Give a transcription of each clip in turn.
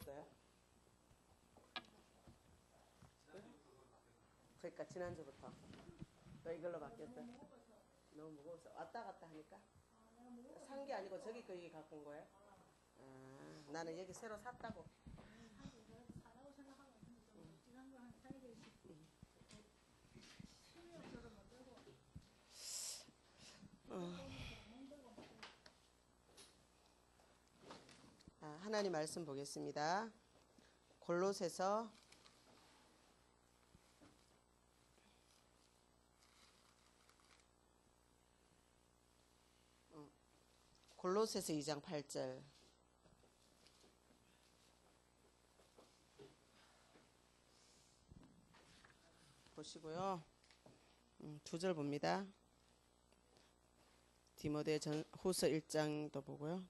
바뀌었어요? 그러니까 지난주부터 또 이걸로 바뀌었어요. 너무 무거워서 왔다 갔다 하니까 산 게 아니고 저기 거기 갖고 온 거예요? 아, 나는 여기 새로 샀다고. 하나님 말씀 보겠습니다. 골로새서 2장 8절 보시고요. 2절 봅니다. 디모데 후서 1장도 보고요.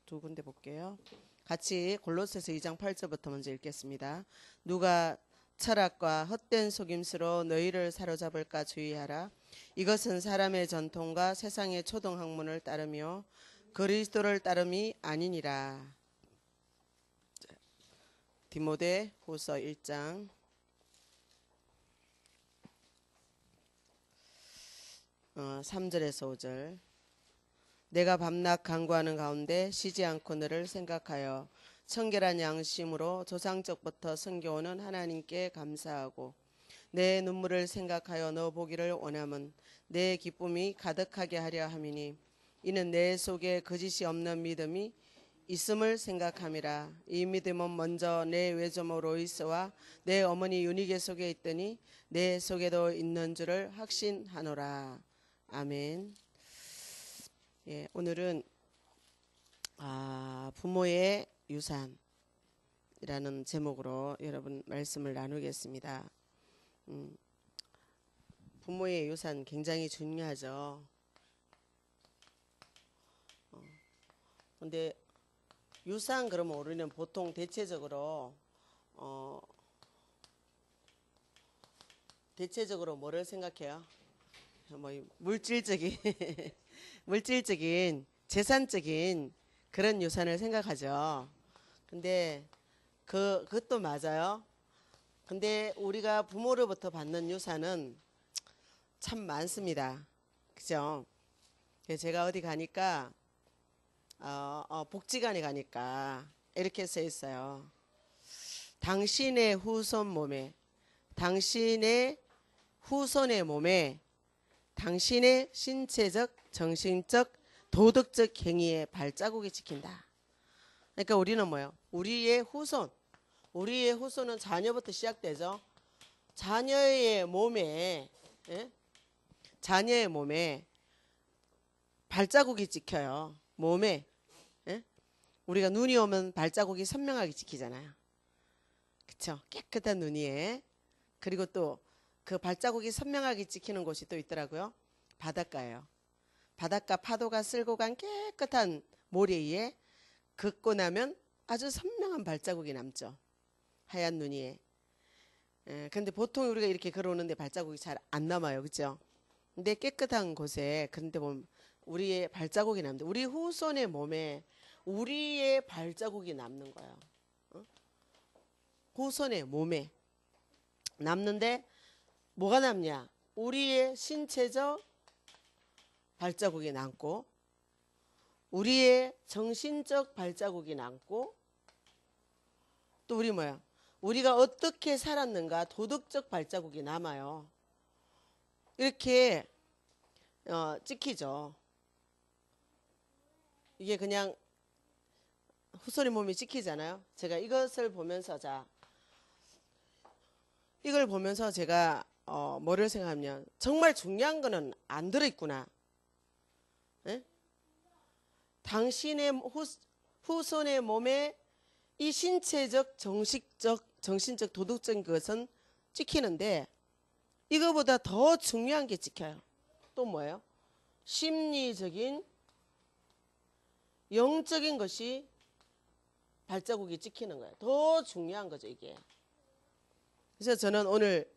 두 군데 볼게요. 같이 골로새서 2장 8절부터 먼저 읽겠습니다. 누가 철학과 헛된 속임수로 너희를 사로잡을까 주의하라. 이것은 사람의 전통과 세상의 초등학문을 따르며 그리스도를 따름이 아니니라. 디모데 후서 1장 3절에서 5절. 내가 밤낮 간구하는 가운데 쉬지 않고 너를 생각하여 청결한 양심으로 조상적부터 섬겨오는 하나님께 감사하고 내 눈물을 생각하여 너 보기를 원함은 내 기쁨이 가득하게 하려 함이니 이는 내 속에 거짓이 없는 믿음이 있음을 생각함이라. 이 믿음은 먼저 내 외조모 로이스와 내 어머니 유니게 속에 있더니 내 속에도 있는 줄을 확신하노라. 아멘. 예, 오늘은 부모의 유산이라는 제목으로 여러분 말씀을 나누겠습니다. 부모의 유산 굉장히 중요하죠. 근데 유산 그러면 우리는 보통 대체적으로 뭐를 생각해요? 뭐 물질적인 재산적인 그런 유산을 생각하죠. 근데 그것도 맞아요. 근데 우리가 부모로부터 받는 유산은 참 많습니다. 그죠? 제가 어디 가니까 복지관에 가니까 이렇게 써 있어요. 당신의 후손의 몸에 당신의 신체적, 정신적, 도덕적 행위의 발자국이 찍힌다. 그러니까 우리는 뭐예요? 우리의 후손은 자녀부터 시작되죠. 자녀의 몸에 발자국이 찍혀요. 몸에. 우리가 눈이 오면 발자국이 선명하게 찍히잖아요. 그쵸? 깨끗한 눈이에. 그리고 또 그 발자국이 선명하게 찍히는 곳이 또 있더라고요. 바닷가예요. 바닷가 파도가 쓸고 간 깨끗한 모래 위에 걷고 나면 아주 선명한 발자국이 남죠. 하얀 눈 위에. 근데 보통 우리가 이렇게 걸어오는데 발자국이 잘 안 남아요. 그죠? 근데 깨끗한 곳에 그런데 보면 우리의 발자국이 남는데 우리 후손의 몸에 우리의 발자국이 남는 거예요. 후손의 몸에 남는데 뭐가 남냐? 우리의 신체적 발자국이 남고 우리의 정신적 발자국이 남고 또 우리 뭐야? 우리가 어떻게 살았는가 도덕적 발자국이 남아요. 이렇게 찍히죠. 이게 그냥 후손의 몸이 찍히잖아요. 제가 이것을 보면서 이걸 보면서 제가 뭐를 생각하면 정말 중요한 거는 안 들어있구나. 에? 당신의 후손의 몸에 이 신체적, 정신적, 도덕적인 것은 찍히는데 이거보다 더 중요한 게 찍혀요. 또 뭐예요? 심리적인, 영적인 것이 발자국이 찍히는 거예요. 더 중요한 거죠, 이게. 그래서 저는 오늘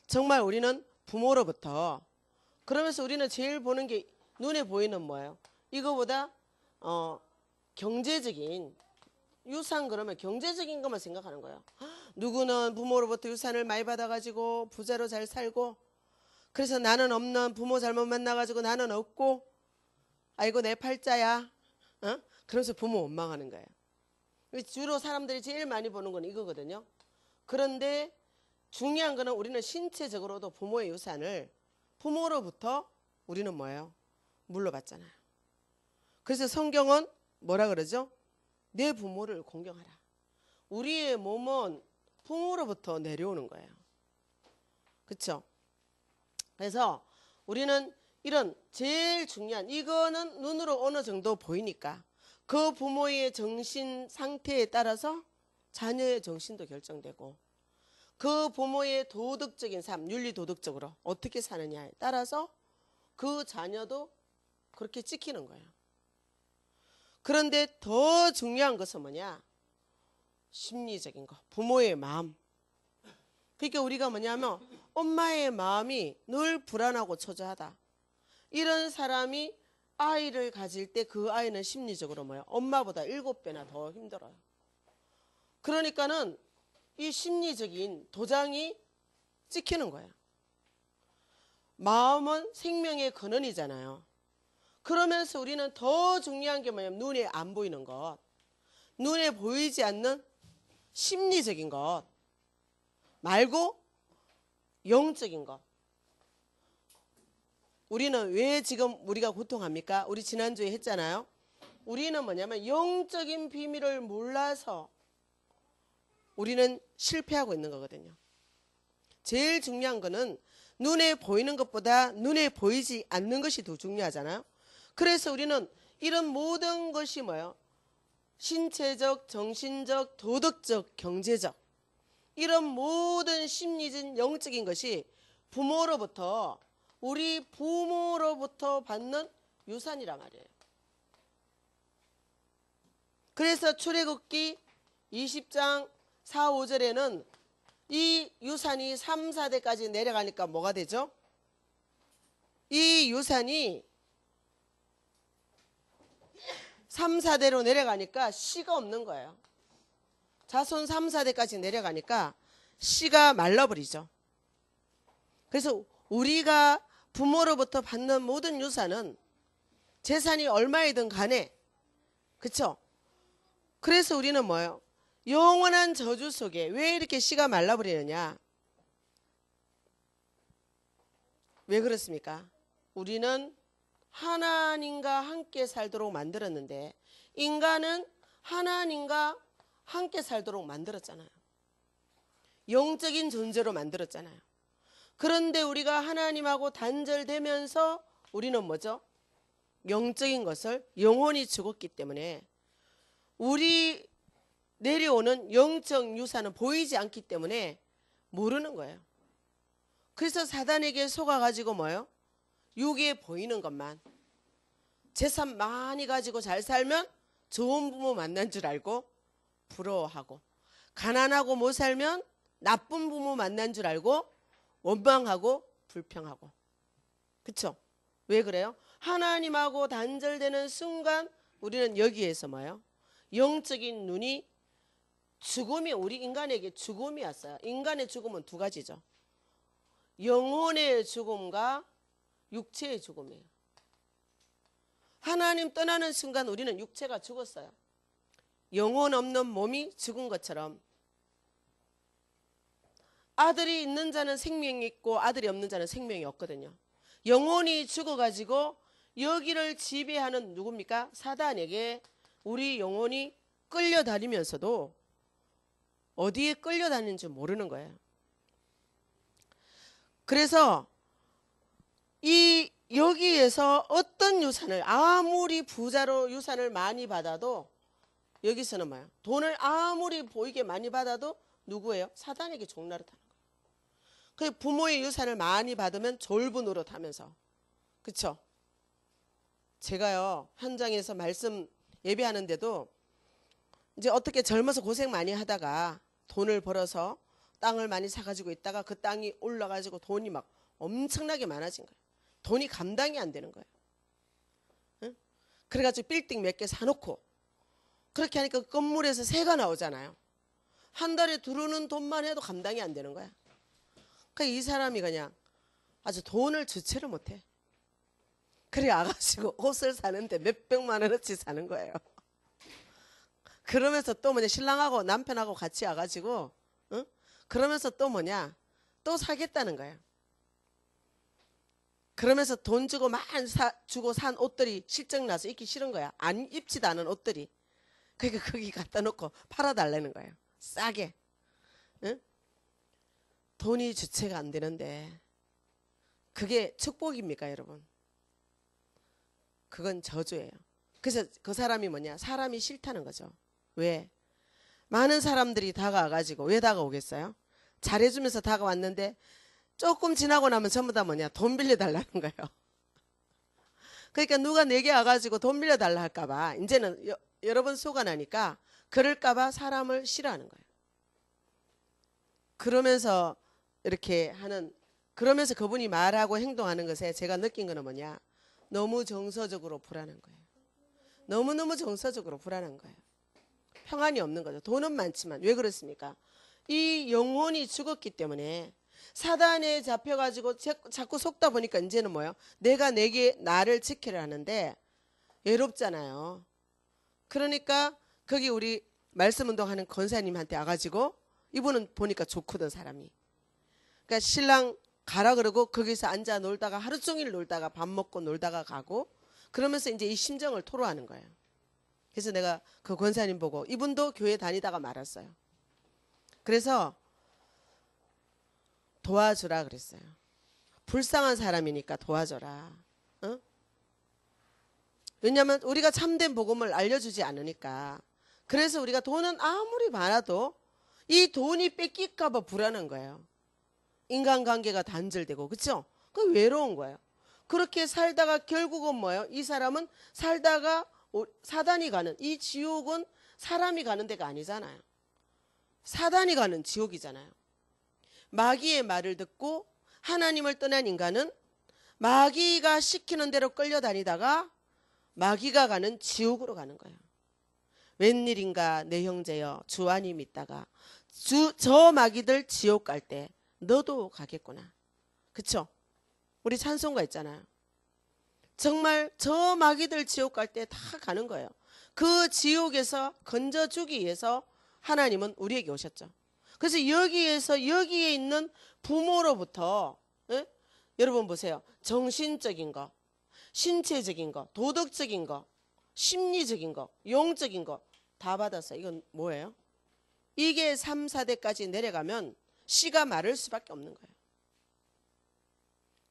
정말 우리는 부모로부터 그러면서 우리는 제일 보는 게 눈에 보이는 뭐예요? 이거보다 경제적인 유산 그러면 경제적인 것만 생각하는 거예요. 누구는 부모로부터 유산을 많이 받아가지고 부자로 잘 살고, 그래서 나는 없는, 부모 잘못 만나가지고 나는 없고, 아이고 내 팔자야, 어? 그러면서 부모 원망하는 거예요. 주로 사람들이 제일 많이 보는 건 이거거든요. 그런데 중요한 거는 우리는 신체적으로도 부모의 유산을 부모로부터 우리는 뭐예요? 물러받잖아요. 그래서 성경은 뭐라 그러죠? 내 부모를 공경하라. 우리의 몸은 부모로부터 내려오는 거예요. 그렇죠? 그래서 우리는 이런 제일 중요한, 이거는 눈으로 어느 정도 보이니까 그 부모의 정신 상태에 따라서 자녀의 정신도 결정되고, 그 부모의 도덕적인 삶, 윤리 도덕적으로 어떻게 사느냐에 따라서 그 자녀도 그렇게 찍히는 거예요. 그런데 더 중요한 것은 뭐냐? 심리적인 거, 부모의 마음. 그러니까 우리가 뭐냐면 엄마의 마음이 늘 불안하고 초조하다. 이런 사람이 아이를 가질 때 그 아이는 심리적으로 뭐예요? 엄마보다 7배나 더 힘들어요. 그러니까는 이 심리적인 도장이 찍히는 거예요. 마음은 생명의 근원이잖아요. 그러면서 우리는 더 중요한 게 뭐냐면 눈에 안 보이는 것, 눈에 보이지 않는 심리적인 것 말고 영적인 것. 우리는 왜 지금 우리가 고통합니까? 우리 지난주에 했잖아요. 우리는 뭐냐면 영적인 비밀을 몰라서 우리는 실패하고 있는 거거든요. 제일 중요한 거는 눈에 보이는 것보다 눈에 보이지 않는 것이 더 중요하잖아요. 그래서 우리는 이런 모든 것이 뭐예요? 신체적, 정신적, 도덕적, 경제적, 이런 모든 심리적, 영적인 것이 부모로부터, 우리 부모로부터 받는 유산이란 말이에요. 그래서 출애굽기 20장 4, 5절에는 이 유산이 3, 4대까지 내려가니까 뭐가 되죠? 이 유산이 3, 4대로 내려가니까 씨가 없는 거예요. 자손 3, 4대까지 내려가니까 씨가 말라버리죠. 그래서 우리가 부모로부터 받는 모든 유산은 재산이 얼마이든 간에, 그쵸? 그래서 우리는 뭐예요? 영원한 저주 속에 왜 이렇게 씨가 말라버리느냐? 왜 그렇습니까? 우리는 하나님과 함께 살도록 만들었는데 인간은 하나님과 함께 살도록 만들었잖아요. 영적인 존재로 만들었잖아요. 그런데 우리가 하나님하고 단절되면서 우리는 뭐죠? 영적인 것을 영혼이 죽었기 때문에 우리 내려오는 영적 유산은 보이지 않기 때문에 모르는 거예요. 그래서 사단에게 속아가지고 뭐예요? 육에 보이는 것만, 재산 많이 가지고 잘 살면 좋은 부모 만난 줄 알고 부러워하고, 가난하고 못 살면 나쁜 부모 만난 줄 알고 원망하고 불평하고. 그쵸? 왜 그래요? 하나님하고 단절되는 순간 우리는 여기에서 뭐예요? 영적인 눈이, 죽음이 우리 인간에게 죽음이 왔어요. 인간의 죽음은 두 가지죠. 영혼의 죽음과 육체의 죽음이에요. 하나님 떠나는 순간 우리는 육체가 죽었어요. 영혼 없는 몸이 죽은 것처럼 아들이 있는 자는 생명이 있고 아들이 없는 자는 생명이 없거든요. 영혼이 죽어가지고 여기를 지배하는 누굽니까? 사단에게 우리 영혼이 끌려다니면서도 어디에 끌려다니는지 모르는 거예요. 그래서 이 여기에서 어떤 유산을, 아무리 부자로 유산을 많이 받아도 여기서는 뭐예요? 돈을 아무리 보이게 많이 받아도 누구예요? 사단에게 종나를 타는 거예요. 그 부모의 유산을 많이 받으면 졸부 노릇하면서, 그쵸? 제가요 현장에서 말씀 예배하는데도 이제 어떻게 젊어서 고생 많이 하다가 돈을 벌어서 땅을 많이 사가지고 있다가 그 땅이 올라가지고 돈이 막 엄청나게 많아진 거예요. 돈이 감당이 안 되는 거예요. 응? 그래가지고 빌딩 몇 개 사놓고 그렇게 하니까 건물에서 새가 나오잖아요. 한 달에 들어오는 돈만 해도 감당이 안 되는 거야. 그러니까 이 사람이 그냥 아주 돈을 주체를 못해. 그래 와가지고 옷을 사는데 몇백만 원어치 사는 거예요. 그러면서 또 뭐냐, 신랑하고 남편하고 같이 와가지고 그러면서 또 뭐냐, 또 사겠다는 거예요. 그러면서 돈 주고 주고 산 옷들이 실적 나서 입기 싫은 거야. 안 입지도 않은 옷들이. 그러니까 거기 갖다 놓고 팔아달라는 거예요. 싸게. 응? 돈이 주체가 안 되는데 그게 축복입니까, 여러분? 그건 저주예요. 그래서 그 사람이 뭐냐, 사람이 싫다는 거죠. 왜? 많은 사람들이 다가와가지고, 왜 다가오겠어요? 잘해주면서 다가왔는데 조금 지나고 나면 전부 다 뭐냐, 돈 빌려달라는 거예요. 그러니까 누가 내게 와가지고 돈 빌려달라 할까봐 이제는 여러 번 속아 나니까 그럴까봐 사람을 싫어하는 거예요. 그러면서 이렇게 하는, 그러면서 그분이 말하고 행동하는 것에 제가 느낀 거는 뭐냐, 너무 정서적으로 불안한 거예요. 너무너무 정서적으로 불안한 거예요. 평안이 없는 거죠. 돈은 많지만. 왜 그렇습니까? 이 영혼이 죽었기 때문에 사단에 잡혀가지고 자꾸 속다 보니까 이제는 뭐예요? 내가 나를 지키려 하는데 외롭잖아요. 그러니까 거기 우리 말씀 운동하는 권사님한테 와가지고, 이분은 보니까 좋거든, 사람이. 그러니까 신랑 가라 그러고 거기서 앉아 놀다가 하루 종일 놀다가 밥 먹고 놀다가 가고, 그러면서 이제 이 심정을 토로하는 거예요. 그래서 내가 그 권사님 보고, 이분도 교회 다니다가 말았어요. 그래서 도와주라 그랬어요. 불쌍한 사람이니까 도와줘라. 어? 왜냐하면 우리가 참된 복음을 알려주지 않으니까. 그래서 우리가 돈은 아무리 많아도 이 돈이 뺏길까 봐 불안한 거예요. 인간관계가 단절되고, 그렇죠? 그 외로운 거예요. 그렇게 살다가 결국은 뭐예요? 이 사람은 살다가 사단이 가는, 이 지옥은 사람이 가는 데가 아니잖아요. 사단이 가는 지옥이잖아요. 마귀의 말을 듣고 하나님을 떠난 인간은 마귀가 시키는 대로 끌려다니다가 마귀가 가는 지옥으로 가는 거예요. 웬일인가 내 형제여 주 안이 믿다가 저 마귀들 지옥 갈 때 너도 가겠구나. 그쵸? 우리 찬송가 있잖아요. 정말 저 마귀들 지옥 갈 때 다 가는 거예요. 그 지옥에서 건져주기 위해서 하나님은 우리에게 오셨죠. 그래서 여기에 있는 부모로부터, 여러분 보세요. 정신적인 거, 신체적인 거, 도덕적인 거, 심리적인 거, 영적인 거 다 받았어요. 이건 뭐예요? 이게 3, 4대까지 내려가면 씨가 마를 수밖에 없는 거예요.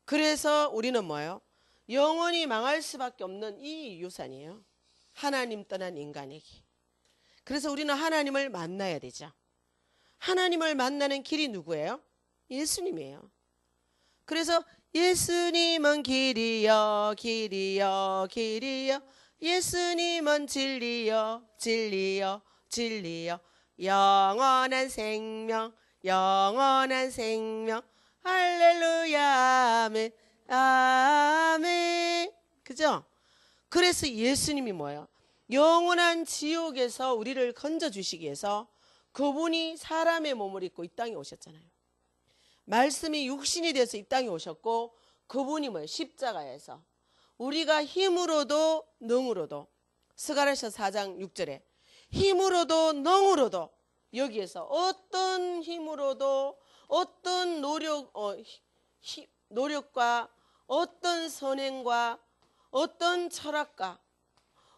그래서 우리는 뭐예요? 영원히 망할 수밖에 없는 이 유산이에요. 하나님 떠난 인간에게. 그래서 우리는 하나님을 만나야 되죠. 하나님을 만나는 길이 누구예요? 예수님이에요. 그래서 예수님은 길이요 길이요 길이요, 예수님은 진리요 진리요 진리요, 영원한 생명 영원한 생명, 할렐루야 아멘 아멘. 그죠? 그래서 예수님이 뭐예요? 영원한 지옥에서 우리를 건져주시기 위해서 그분이 사람의 몸을 입고 이 땅에 오셨잖아요. 말씀이 육신이 돼서 이 땅에 오셨고, 그분이 뭐예요? 십자가에서 우리가 힘으로도 능으로도, 스가랴서 4장 6절에 힘으로도 능으로도, 여기에서 어떤 힘으로도 어떤 노력과 어떤 선행과 어떤 철학과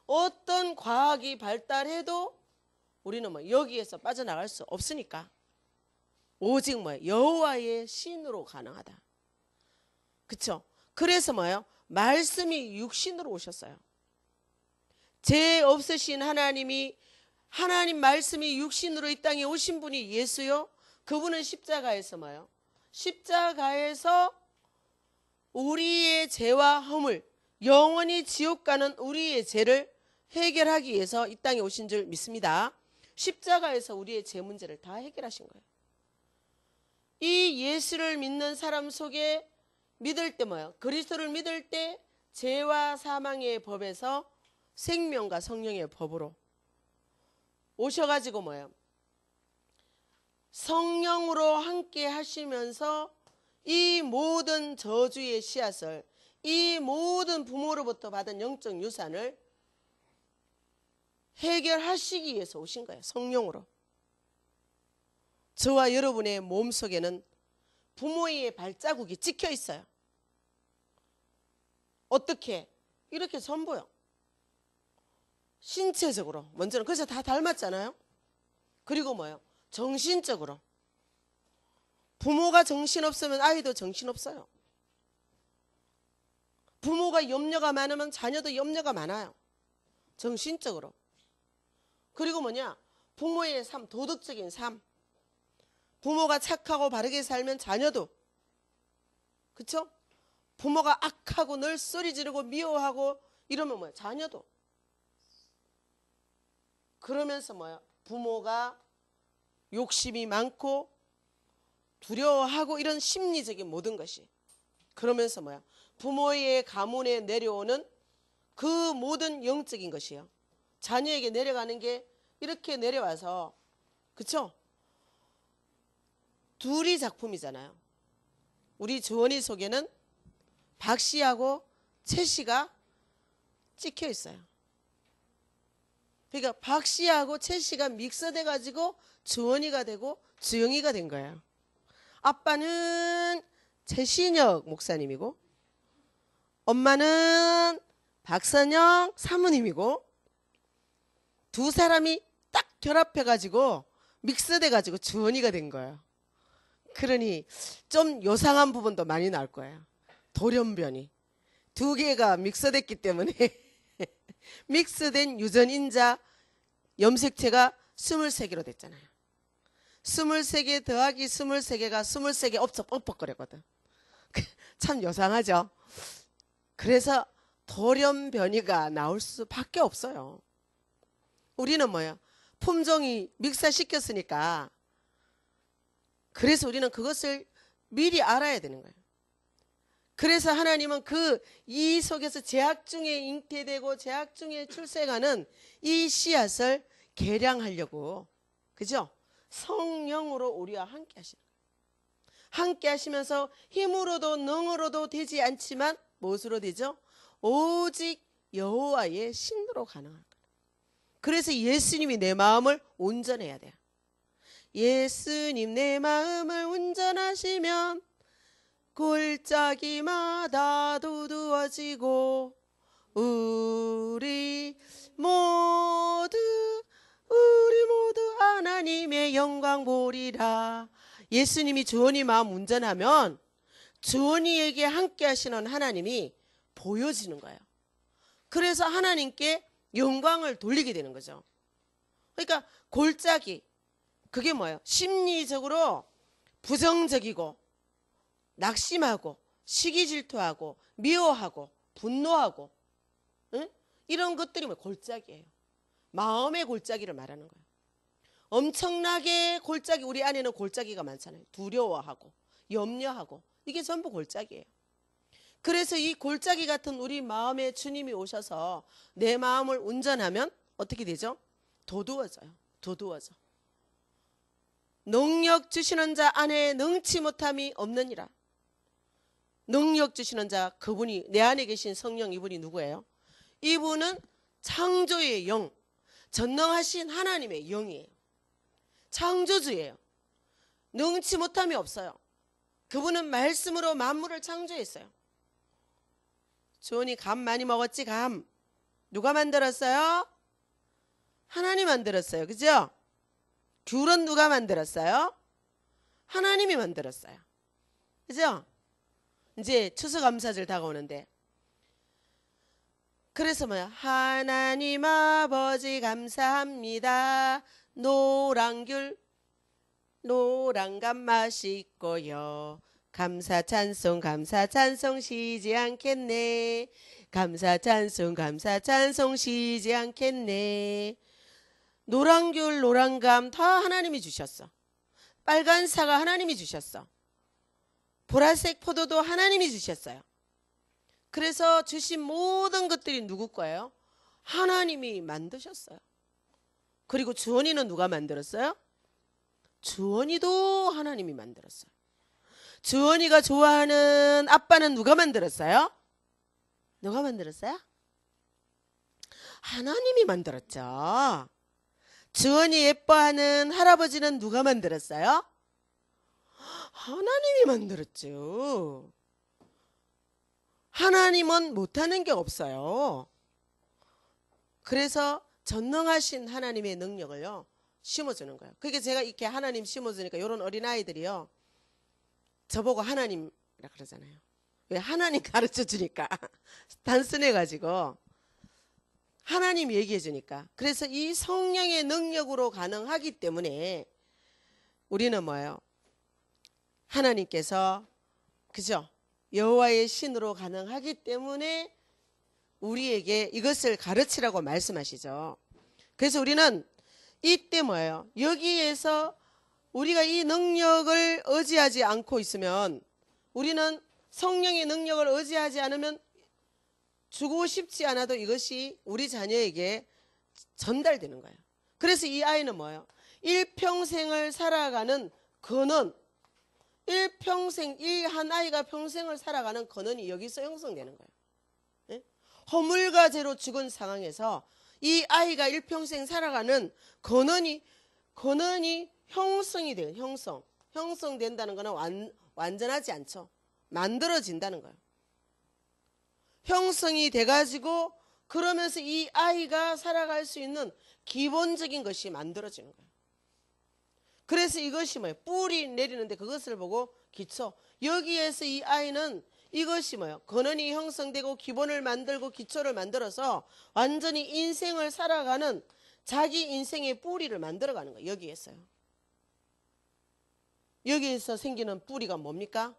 어떤 과학이 발달해도 우리는 뭐 여기에서 빠져나갈 수 없으니까 오직 뭐예요? 여호와의 신으로 가능하다. 그쵸? 그래서 뭐예요? 말씀이 육신으로 오셨어요. 죄 없으신 하나님이, 하나님 말씀이 육신으로 이 땅에 오신 분이 예수요. 그분은 십자가에서 뭐예요? 십자가에서 우리의 죄와 허물, 영원히 지옥 가는 우리의 죄를 해결하기 위해서 이 땅에 오신 줄 믿습니다. 십자가에서 우리의 죄 문제를 다 해결하신 거예요. 이 예수를 믿는 사람 속에 믿을 때 뭐예요? 그리스도를 믿을 때 죄와 사망의 법에서 생명과 성령의 법으로 오셔가지고 뭐예요? 성령으로 함께 하시면서 이 모든 저주의 씨앗을, 이 모든 부모로부터 받은 영적 유산을 해결하시기 위해서 오신 거예요. 성령으로. 저와 여러분의 몸속에는 부모의 발자국이 찍혀 있어요. 어떻게? 이렇게 전부요. 신체적으로 먼저는 그래서 다 닮았잖아요. 그리고 뭐예요? 정신적으로. 부모가 정신없으면 아이도 정신없어요. 부모가 염려가 많으면 자녀도 염려가 많아요. 정신적으로. 그리고 뭐냐? 부모의 삶, 도덕적인 삶. 부모가 착하고 바르게 살면 자녀도, 그쵸? 부모가 악하고 늘 소리 지르고 미워하고 이러면 뭐야? 자녀도. 그러면서 뭐야? 부모가 욕심이 많고 두려워하고 이런 심리적인 모든 것이. 그러면서 뭐야? 부모의 가문에 내려오는 그 모든 영적인 것이요. 자녀에게 내려가는 게 이렇게 내려와서, 그쵸? 둘이 작품이잖아요. 우리 주원이 속에는 박 씨하고 최 씨가 찍혀 있어요. 그러니까 박 씨하고 최 씨가 믹서돼 가지고 주원이가 되고 주영이가 된 거예요. 아빠는 최신혁 목사님이고 엄마는 박선영 사모님이고 두 사람이 딱 결합해 가지고 믹서돼 가지고 주원이가 된 거예요. 그러니 좀 요상한 부분도 많이 나올 거예요. 돌연변이. 두 개가 믹서됐기 때문에 믹스된 유전인자 염색체가 23개로 됐잖아요. 23개 더하기 23개가 23개 엎벅거리거든. 참 요상하죠. 그래서 돌연변이가 나올 수밖에 없어요. 우리는 뭐야? 품종이 믹사시켰으니까 그래서 우리는 그것을 미리 알아야 되는 거예요. 그래서 하나님은 그 이 속에서 제약 중에 잉태되고 제약 중에 출생하는 이 씨앗을 개량하려고, 그죠? 성령으로 우리와 함께 하시는 거예요. 함께 하시면서 힘으로도 능으로도 되지 않지만 무엇으로 되죠? 오직 여호와의 신으로 가능한 거예요. 그래서 예수님이 내 마음을 운전해야 돼요. 예수님 내 마음을 운전하시면 골짜기마다 두두워지고 우리 모두 하나님의 영광 보리라. 예수님이 주원이 마음 운전하면 주원이에게 함께 하시는 하나님이 보여지는 거예요. 그래서 하나님께 영광을 돌리게 되는 거죠. 그러니까 골짜기, 그게 뭐예요? 심리적으로 부정적이고 낙심하고 시기질투하고 미워하고 분노하고, 응? 이런 것들이 뭐 골짜기예요. 마음의 골짜기를 말하는 거예요. 엄청나게 골짜기, 우리 안에는 골짜기가 많잖아요. 두려워하고 염려하고 이게 전부 골짜기예요. 그래서 이 골짜기 같은 우리 마음에 주님이 오셔서 내 마음을 운전하면 어떻게 되죠? 도두어져요. 도두어져. 능력 주시는 자 안에 능치 못함이 없느니라. 능력 주시는 자, 그분이 내 안에 계신 성령, 이분이 누구예요? 이분은 창조의 영, 전능하신 하나님의 영이에요. 창조주예요. 능치 못함이 없어요. 그분은 말씀으로 만물을 창조했어요. 주원이 감 많이 먹었지? 감 누가 만들었어요? 하나님 만들었어요. 그죠? 귤은 누가 만들었어요? 하나님이 만들었어요. 그죠? 이제 추수감사절 다가오는데, 그래서 뭐야? 하나님 아버지 감사합니다. 노란귤 노란감 맛있고요. 감사 찬송 쉬지 않겠네. 감사 찬송 쉬지 않겠네. 노란귤 노란감 다 하나님이 주셨어. 빨간 사과 하나님이 주셨어. 보라색 포도도 하나님이 주셨어요. 그래서 주신 모든 것들이 누구 거예요? 하나님이 만드셨어요. 그리고 주원이는 누가 만들었어요? 주원이도 하나님이 만들었어요. 주원이가 좋아하는 아빠는 누가 만들었어요? 누가 만들었어요? 하나님이 만들었죠. 주원이 예뻐하는 할아버지는 누가 만들었어요? 하나님이 만들었죠. 하나님은 못하는 게 없어요. 그래서 전능하신 하나님의 능력을요 심어주는 거예요. 그게 제가 이렇게 하나님 심어주니까 이런 어린아이들이요 저보고 하나님이라 그러잖아요. 왜? 하나님 가르쳐 주니까 단순해 가지고 하나님 얘기해 주니까. 그래서 이 성령의 능력으로 가능하기 때문에 우리는 뭐예요? 하나님께서 그죠? 여호와의 신으로 가능하기 때문에 우리에게 이것을 가르치라고 말씀하시죠. 그래서 우리는 이때 뭐예요? 여기에서 우리가 이 능력을 의지하지 않고 있으면, 우리는 성령의 능력을 의지하지 않으면 주고 싶지 않아도 이것이 우리 자녀에게 전달되는 거예요. 그래서 이 아이는 뭐예요? 일평생을 살아가는 근원, 일평생, 이 한 아이가 평생을 살아가는 근원이 여기서 형성되는 거예요. 네? 허물과제로 죽은 상황에서 이 아이가 일평생 살아가는 근원이 형성이 돼요. 형성된다는 것은 완전하지 않죠. 만들어진다는 거예요. 형성이 돼가지고 그러면서 이 아이가 살아갈 수 있는 기본적인 것이 만들어지는 거예요. 그래서 이것이 뭐예요? 뿌리 내리는데 그것을 보고 기초. 여기에서 이 아이는 이것이 뭐예요? 근원이 형성되고 기본을 만들고 기초를 만들어서 완전히 인생을 살아가는 자기 인생의 뿌리를 만들어가는 거예요. 여기에서요. 여기에서 생기는 뿌리가 뭡니까?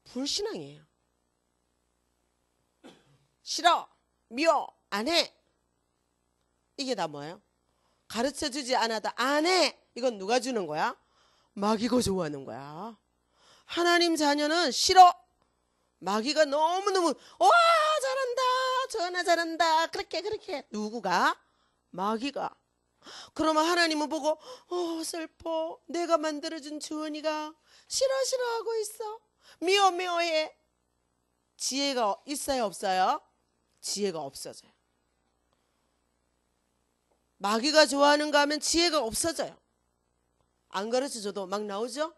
불신앙이에요. 싫어, 미워, 안 해. 이게 다 뭐예요? 가르쳐주지 않아도 안 해. 이건 누가 주는 거야? 마귀가 좋아하는 거야. 하나님 자녀는 싫어. 마귀가 너무너무 와 잘한다, 전화 잘한다, 그렇게. 누구가? 마귀가. 그러면 하나님은 보고 슬퍼. 내가 만들어준 주원이가 싫어하고 있어. 미워해. 지혜가 있어요, 없어요? 지혜가 없어져요. 마귀가 좋아하는가 하면 지혜가 없어져요. 안 가르쳐줘도 막 나오죠?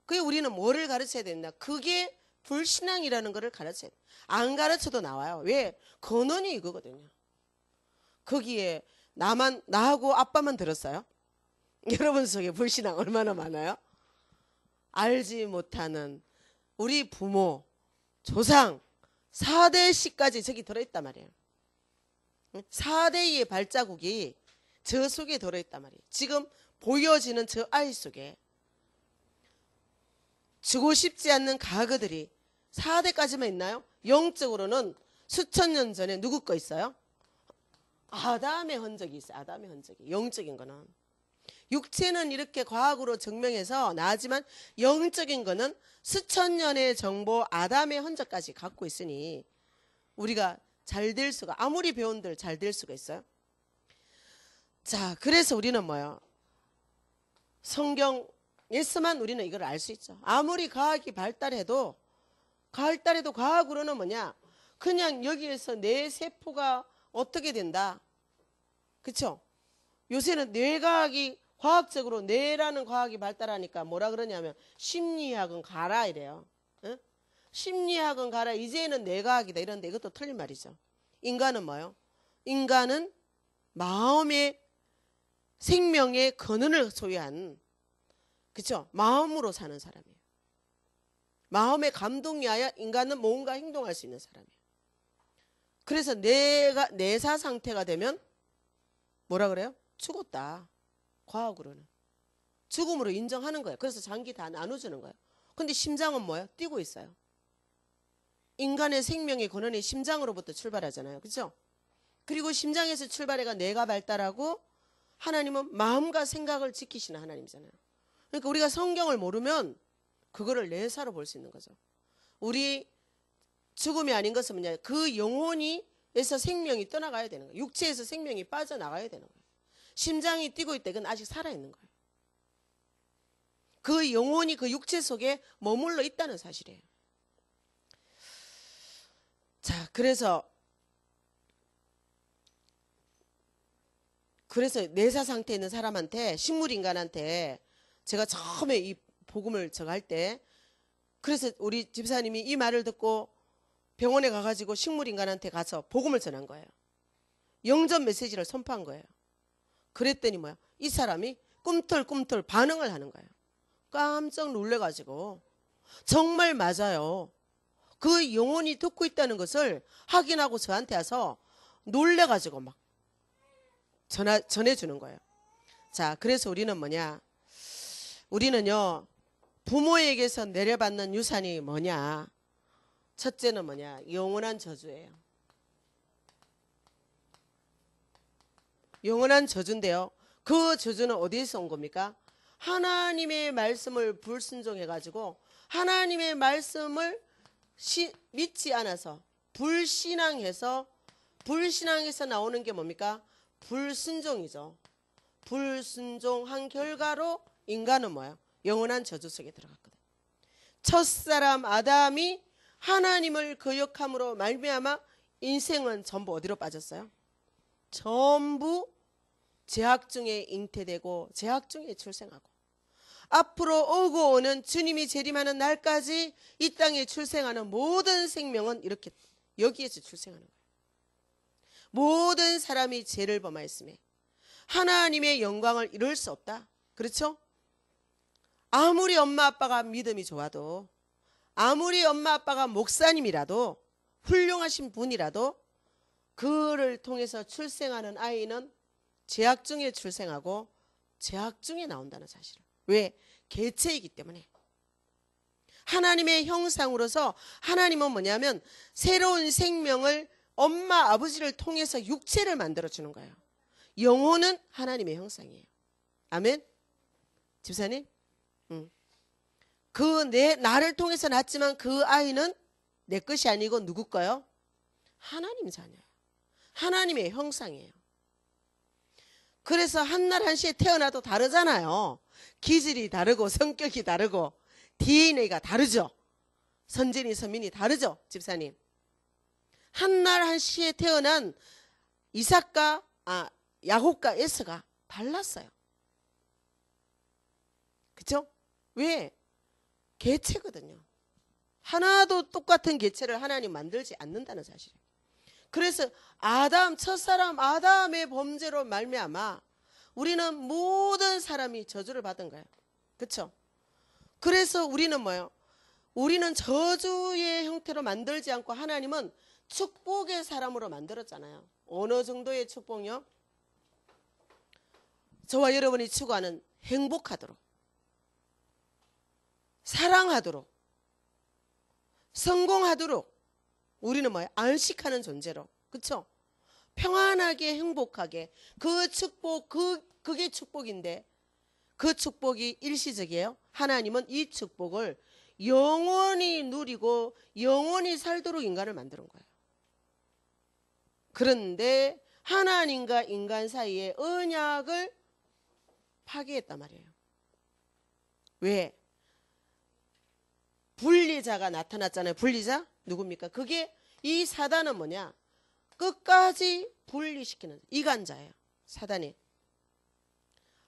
그게 우리는 뭐를 가르쳐야 된다? 그게 불신앙이라는 것을 가르쳐야 돼요. 안 가르쳐도 나와요. 왜? 근원이 이거거든요. 거기에 나하고 아빠만 들었어요? 여러분 속에 불신앙 얼마나 많아요? 알지 못하는 우리 부모, 조상, 4대씩까지 저기 들어있단 말이에요. 4대의 발자국이 저 속에 들어있단 말이에요. 지금 보여지는 저 아이 속에 주고 싶지 않는 과거들이 4대까지만 있나요? 영적으로는 수천 년 전에 누구 거 있어요? 아담의 흔적이 있어요. 아담의 흔적이. 영적인 거는. 육체는 이렇게 과학으로 증명해서 나지만 영적인 거는 수천 년의 정보 아담의 흔적까지 갖고 있으니 우리가 잘 될 수가, 아무리 배운들 잘 될 수가 있어요. 자, 그래서 우리는 뭐예요? 성경에서만 우리는 이걸 알 수 있죠. 아무리 과학이 발달해도 과학으로는 뭐냐? 그냥 여기에서 뇌 세포가 어떻게 된다. 그쵸? 요새는 뇌과학이 과학적으로 뇌라는 과학이 발달하니까 뭐라 그러냐면 심리학은 가라 이래요. 응? 심리학은 가라. 이제는 뇌과학이다 이런데 이것도 틀린 말이죠. 인간은 뭐예요? 인간은 마음의 생명의 근원을 소유한, 그쵸? 마음으로 사는 사람이에요. 마음의 감동에 의하여 인간은 뭔가 행동할 수 있는 사람이에요. 그래서 내사 상태가 되면 뭐라 그래요? 죽었다. 과학으로는. 죽음으로 인정하는 거예요. 그래서 장기 다 나눠주는 거예요. 근데 심장은 뭐예요? 뛰고 있어요. 인간의 생명의 근원이 심장으로부터 출발하잖아요. 그렇죠? 그리고 심장에서 출발해가 뇌가 발달하고 하나님은 마음과 생각을 지키시는 하나님이잖아요. 그러니까 우리가 성경을 모르면 그거를 내사로 볼 수 있는 거죠. 우리 죽음이 아닌 것은 뭐냐? 그 영혼에서 생명이 떠나가야 되는 거예요. 육체에서 생명이 빠져나가야 되는 거예요. 심장이 뛰고 있다. 이건 아직 살아있는 거예요. 그 영혼이 그 육체 속에 머물러 있다는 사실이에요. 자, 그래서 내사 상태에 있는 사람한테, 식물인간한테 제가 처음에 이 복음을 제가 할 때, 그래서 우리 집사님이 이 말을 듣고 병원에 가가지고 식물인간한테 가서 복음을 전한 거예요. 영접 메시지를 선포한 거예요. 그랬더니 뭐야? 이 사람이 꿈틀꿈틀 반응을 하는 거예요. 깜짝 놀래가지고 정말 맞아요. 그 영혼이 듣고 있다는 것을 확인하고 저한테 와서 놀래가지고 막 전해주는 거예요. 자, 그래서 우리는 뭐냐? 우리는요, 부모에게서 내려받는 유산이 뭐냐? 첫째는 뭐냐? 영원한 저주예요. 영원한 저주인데요. 그 저주는 어디에서 온 겁니까? 하나님의 말씀을 불순종해가지고 하나님의 말씀을 믿지 않아서 불신앙해서 나오는 게 뭡니까? 불순종이죠. 불순종한 결과로 인간은 뭐예요? 영원한 저주 속에 들어갔거든. 첫사람 아담이 하나님을 거역함으로 말미암아 인생은 전부 어디로 빠졌어요? 전부 죄악 중에 잉태되고 죄악 중에 출생하고 앞으로 오고 오는 주님이 재림하는 날까지 이 땅에 출생하는 모든 생명은 이렇게 여기에서 출생하는 거예요. 모든 사람이 죄를 범하였음에 하나님의 영광을 이룰 수 없다. 그렇죠? 아무리 엄마 아빠가 믿음이 좋아도, 아무리 엄마 아빠가 목사님이라도, 훌륭하신 분이라도 그를 통해서 출생하는 아이는 죄악 중에 출생하고 죄악 중에 나온다는 사실을. 왜? 개체이기 때문에. 하나님의 형상으로서 하나님은 뭐냐면 새로운 생명을 엄마 아버지를 통해서 육체를 만들어주는 거예요. 영혼은 하나님의 형상이에요. 아멘? 집사님? 나를 통해서 낳았지만 그 아이는 내 것이 아니고 누구 거요? 하나님 자녀예요. 하나님의 형상이에요. 그래서 한날 한시에 태어나도 다르잖아요. 기질이 다르고 성격이 다르고 DNA가 다르죠. 선진이 서민이 다르죠. 집사님. 한날 한시에 태어난 야곱과 에서가 달랐어요. 그렇죠? 왜? 개체거든요. 하나도 똑같은 개체를 하나님 만들지 않는다는 사실이에요. 그래서 첫사람 아담의 범죄로 말미암아 우리는 모든 사람이 저주를 받은 거예요. 그렇죠? 그래서 우리는 뭐예요? 우리는 저주의 형태로 만들지 않고 하나님은 축복의 사람으로 만들었잖아요. 어느 정도의 축복이요? 저와 여러분이 추구하는 행복하도록, 사랑하도록, 성공하도록 우리는 뭐예요? 안식하는 존재로. 그렇죠? 평안하게 행복하게 그 축복 그게 축복인데 그 축복이 일시적이에요. 하나님은 이 축복을 영원히 누리고 영원히 살도록 인간을 만드는 거예요. 그런데 하나님과 인간 사이의 언약을 파괴했단 말이에요. 왜? 분리자가 나타났잖아요. 분리자? 누굽니까? 그게 이 사단은 뭐냐? 끝까지 분리시키는 이간자예요. 사단이.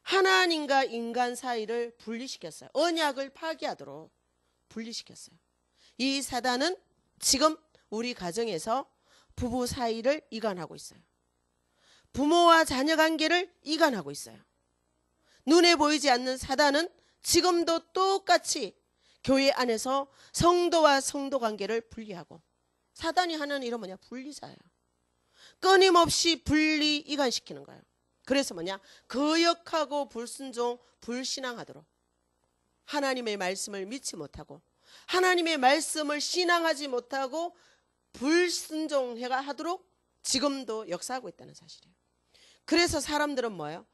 하나님과 인간 사이를 분리시켰어요. 언약을 파괴하도록 분리시켰어요. 이 사단은 지금 우리 가정에서 부부 사이를 이간하고 있어요. 부모와 자녀 관계를 이간하고 있어요. 눈에 보이지 않는 사단은 지금도 똑같이 교회 안에서 성도와 성도 관계를 분리하고, 사단이 하는 일은 뭐냐? 분리자예요. 끊임없이 분리 이간시키는 거예요. 그래서 뭐냐? 거역하고 불순종 불신앙하도록, 하나님의 말씀을 믿지 못하고 하나님의 말씀을 신앙하지 못하고 불순종하도록 지금도 역사하고 있다는 사실이에요. 그래서 사람들은 뭐예요?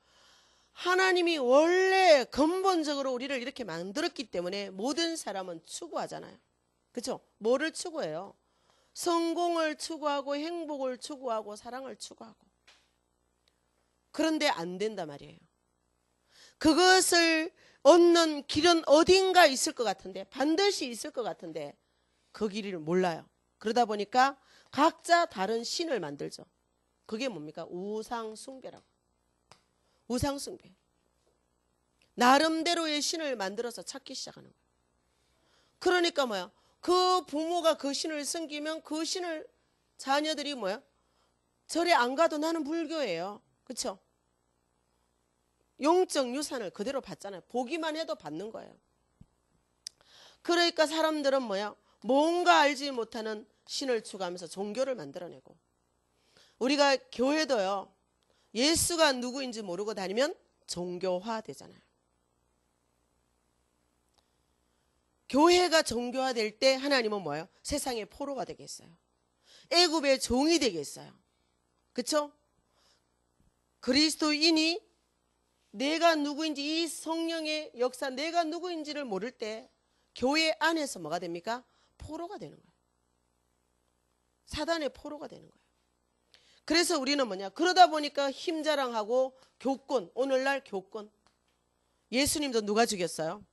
하나님이 원래 근본적으로 우리를 이렇게 만들었기 때문에 모든 사람은 추구하잖아요. 그렇죠? 뭐를 추구해요? 성공을 추구하고 행복을 추구하고 사랑을 추구하고. 그런데 안 된단 말이에요. 그것을 얻는 길은 어딘가 있을 것 같은데, 반드시 있을 것 같은데 그 길을 몰라요. 그러다 보니까 각자 다른 신을 만들죠. 그게 뭡니까? 우상숭배라고. 우상숭배. 나름대로의 신을 만들어서 찾기 시작하는 거예요. 그러니까 뭐야? 그 부모가 그 신을 섬기면 그 신을 자녀들이 뭐야? 절에 안 가도 나는 불교예요. 그렇죠? 영적 유산을 그대로 받잖아요. 보기만 해도 받는 거예요. 그러니까 사람들은 뭐야? 뭔가 알지 못하는 신을 추구하면서 종교를 만들어내고, 우리가 교회도요, 예수가 누구인지 모르고 다니면 종교화 되잖아요. 교회가 종교화될 때 하나님은 뭐예요? 세상의 포로가 되겠어요. 애굽의 종이 되겠어요. 그렇죠? 그리스도인이 내가 누구인지, 이 성령의 역사, 내가 누구인지를 모를 때 교회 안에서 뭐가 됩니까? 포로가 되는 거예요. 사단의 포로가 되는 거예요. 그래서 우리는 뭐냐? 그러다 보니까 힘자랑하고 교권, 오늘날 교권. 예수님도 누가 죽였어요?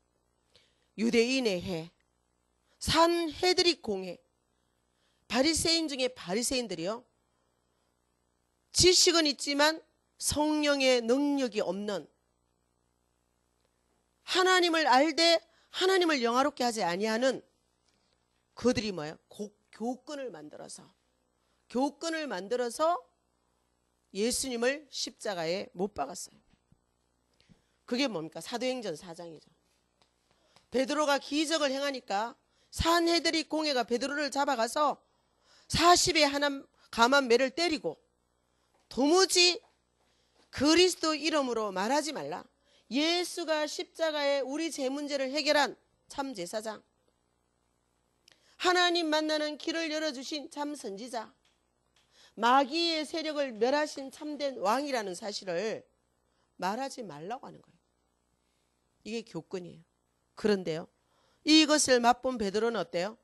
유대인의 해, 산헤드릭 공회. 바리새인 중에 바리새인들이요, 지식은 있지만 성령의 능력이 없는, 하나님을 알되 하나님을 영화롭게 하지 아니하는 그들이 뭐예요? 교권을 만들어서 예수님을 십자가에 못 박았어요. 그게 뭡니까? 사도행전 4장이죠. 베드로가 기적을 행하니까 산헤드릭 공회가 베드로를 잡아가서 40에 감한 매를 때리고, 도무지 그리스도 이름으로 말하지 말라. 예수가 십자가에 우리 죄 문제를 해결한 참 제사장, 하나님 만나는 길을 열어주신 참 선지자, 마귀의 세력을 멸하신 참된 왕이라는 사실을 말하지 말라고 하는 거예요. 이게 교권이에요. 그런데요, 이것을 맛본 베드로는 어때요?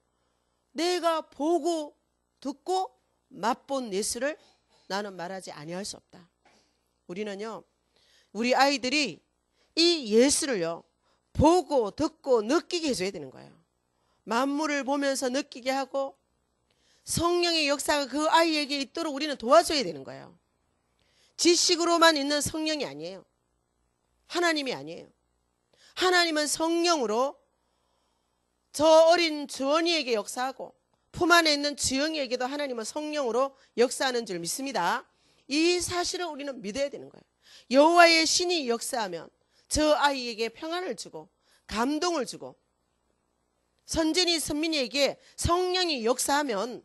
내가 보고 듣고 맛본 예수를 나는 말하지 아니할 수 없다. 우리는요, 우리 아이들이 이 예수를요, 보고 듣고 느끼게 해줘야 되는 거예요. 만물을 보면서 느끼게 하고 성령의 역사가 그 아이에게 있도록 우리는 도와줘야 되는 거예요. 지식으로만 있는 성령이 아니에요. 하나님이 아니에요. 하나님은 성령으로 저 어린 주원이에게 역사하고 품 안에 있는 주영이에게도 하나님은 성령으로 역사하는 줄 믿습니다. 이 사실을 우리는 믿어야 되는 거예요. 여호와의 신이 역사하면 저 아이에게 평안을 주고 감동을 주고, 선진이 선민이에게 성령이 역사하면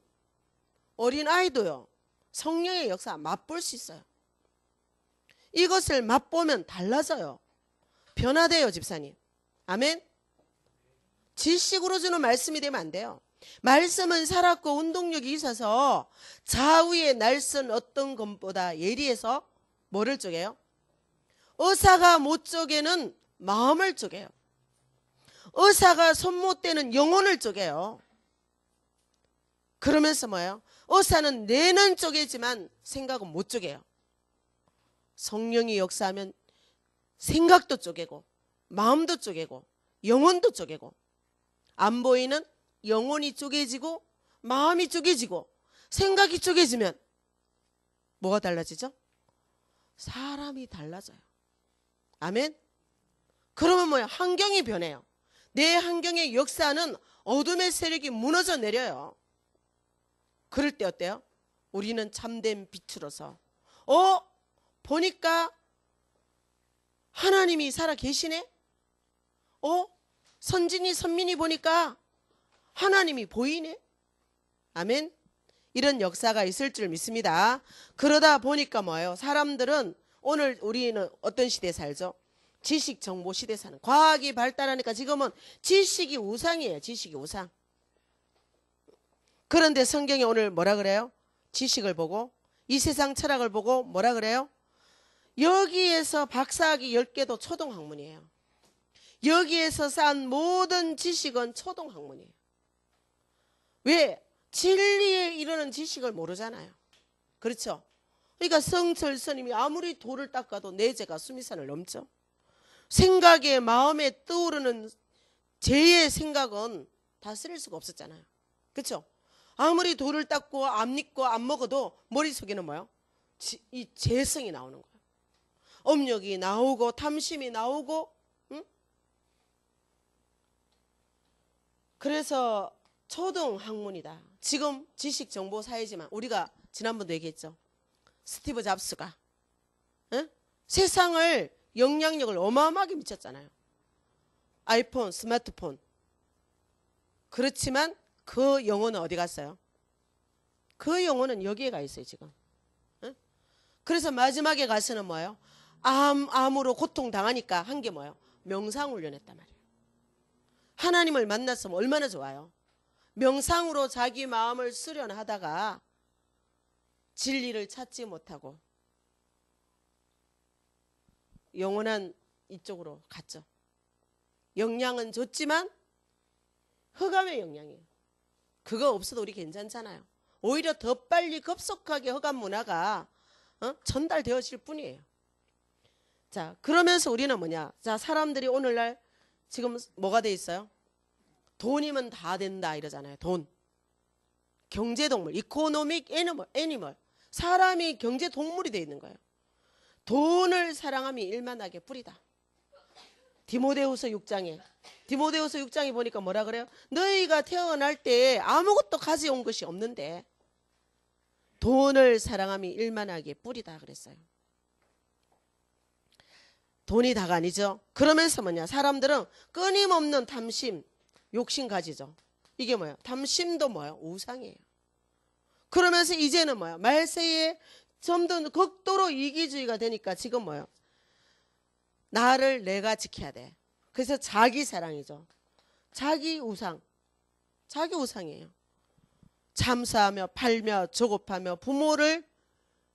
어린 아이도요, 성령의 역사 맛볼 수 있어요. 이것을 맛보면 달라져요. 변화돼요, 집사님. 아멘. 지식으로 주는 말씀이 되면 안 돼요. 말씀은 살았고 운동력이 있어서 좌우의 날선 어떤 것보다 예리해서 뭐를 쪼개요? 의사가 못 쪼개는 마음을 쪼개요. 의사가 손 못 대는 영혼을 쪼개요. 그러면서 뭐예요? 의사는 뇌는 쪼개지만 생각은 못 쪼개요. 성령이 역사하면 생각도 쪼개고 마음도 쪼개고 영혼도 쪼개고, 안 보이는 영혼이 쪼개지고 마음이 쪼개지고 생각이 쪼개지면 뭐가 달라지죠? 사람이 달라져요. 아멘. 그러면 뭐야? 환경이 변해요. 내 환경의 역사는 어둠의 세력이 무너져 내려요. 그럴 때 어때요? 우리는 참된 빛으로서 보니까 하나님이 살아 계시네? 선진이 선민이 보니까 하나님이 보이네? 아멘. 이런 역사가 있을 줄 믿습니다. 그러다 보니까 뭐예요? 사람들은 오늘 우리는 어떤 시대에 살죠? 지식 정보 시대에 사는, 과학이 발달하니까 지금은 지식이 우상이에요. 지식이 우상. 그런데 성경이 오늘 뭐라 그래요? 지식을 보고 이 세상 철학을 보고 뭐라 그래요? 여기에서 박사학위 10개도 초등학문이에요. 여기에서 쌓은 모든 지식은 초등학문이에요. 왜? 진리에 이르는 지식을 모르잖아요. 그렇죠? 그러니까 성철 스님이 아무리 돌을 닦아도 내 죄가 수미산을 넘죠. 생각에 마음에 떠오르는 죄의 생각은 다스릴 수가 없었잖아요. 그렇죠? 아무리 돌을 닦고 안 믿고 안 먹어도 머릿속에는 뭐예요? 이 죄성이 나오는 거예요. 업력이 나오고 탐심이 나오고, 응? 그래서 초등학문이다. 지금 지식정보사회지만 우리가 지난번도 얘기했죠. 스티브 잡스가 응? 세상을 영향력을 어마어마하게 미쳤잖아요. 아이폰, 스마트폰. 그렇지만 그 영혼은 어디 갔어요? 그 영혼은 여기에 가 있어요 지금. 응? 그래서 마지막에 가서는 뭐예요? 암으로 고통당하니까 한 게 뭐예요? 명상훈련했단 말이에요. 하나님을 만났으면 얼마나 좋아요. 명상으로 자기 마음을 수련하다가 진리를 찾지 못하고 영원한 이쪽으로 갔죠. 영향은 줬지만 흑암의 영향이에요. 그거 없어도 우리 괜찮잖아요. 오히려 더 빨리 급속하게 흑암 문화가 전달되어질 뿐이에요. 자, 그러면서 우리는 뭐냐? 자, 사람들이 오늘날 지금 뭐가 돼 있어요? 돈이면 다 된다 이러잖아요. 돈. 경제동물, 이코노믹 애니멀. 사람이 경제동물이 돼 있는 거예요. 돈을 사랑함이 일만하게 뿌리다. 디모데후서 6장에 보니까 뭐라 그래요? 너희가 태어날 때 아무것도 가져온 것이 없는데 돈을 사랑함이 일만하게 뿌리다 그랬어요. 돈이 다가 아니죠. 그러면서 뭐냐? 사람들은 끊임없는 탐심, 욕심 가지죠. 이게 뭐예요? 탐심도 뭐예요? 우상이에요. 그러면서 이제는 뭐예요? 말세에 좀 더 극도로 이기주의가 되니까 지금 뭐예요? 나를 내가 지켜야 돼. 그래서 자기 사랑이죠. 자기 우상. 자기 우상이에요. 참사하며 팔며 조급하며 부모를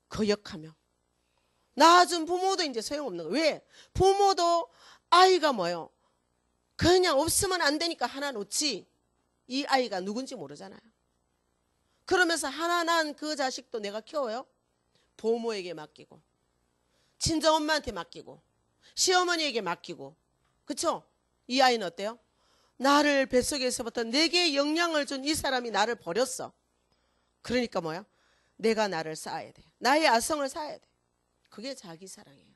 거역하며. 낳아준 부모도 이제 소용없는 거예요. 왜? 부모도 아이가 뭐예요? 그냥 없으면 안 되니까 하나 놓지. 이 아이가 누군지 모르잖아요. 그러면서 하나 난 그 자식도 내가 키워요. 부모에게 맡기고 친정엄마한테 맡기고 시어머니에게 맡기고. 그쵸? 이 아이는 어때요? 나를 뱃속에서부터 내게 영향을 준 이 사람이 나를 버렸어. 그러니까 뭐야? 내가 나를 쌓아야 돼. 나의 아성을 쌓아야 돼. 그게 자기 사랑이에요.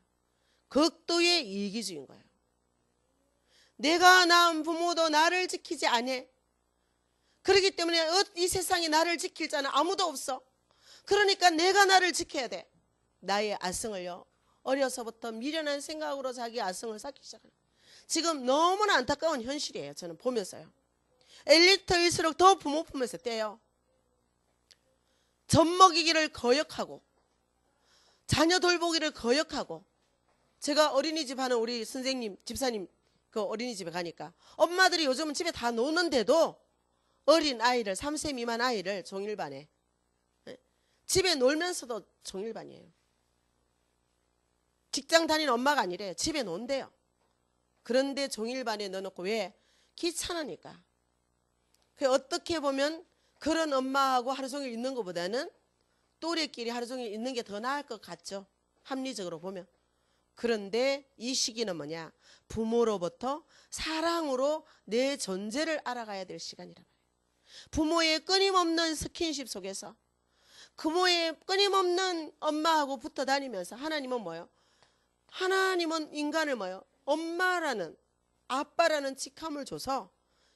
극도의 이기주의인 거예요. 내가 낳은 부모도 나를 지키지 않아. 그렇기 때문에 이 세상에 나를 지킬 자는 아무도 없어. 그러니까 내가 나를 지켜야 돼. 나의 아성을요. 어려서부터 미련한 생각으로 자기 아성을 쌓기 시작해요. 지금 너무나 안타까운 현실이에요. 저는 보면서요. 엘리트일수록 더 부모 품에서 떼요. 젖 먹이기를 거역하고 자녀 돌보기를 거역하고. 제가 어린이집 하는 우리 선생님, 집사님 그 어린이집에 가니까 엄마들이 요즘은 집에 다 노는데도 어린 아이를 3세 미만 아이를 종일반에 집에 놀면서도 종일반이에요. 직장 다니는 엄마가 아니래요. 집에 논대요. 그런데 종일반에 넣어놓고 왜? 귀찮으니까. 어떻게 보면 그런 엄마하고 하루 종일 있는 것보다는 또래끼리 하루 종일 있는 게 더 나을 것 같죠. 합리적으로 보면. 그런데 이 시기는 뭐냐? 부모로부터 사랑으로 내 존재를 알아가야 될 시간이란 말이에요. 부모의 끊임없는 스킨십 속에서 부모의 끊임없는 엄마하고 붙어 다니면서 하나님은 뭐예요? 하나님은 인간을 뭐예요? 엄마라는 아빠라는 직함을 줘서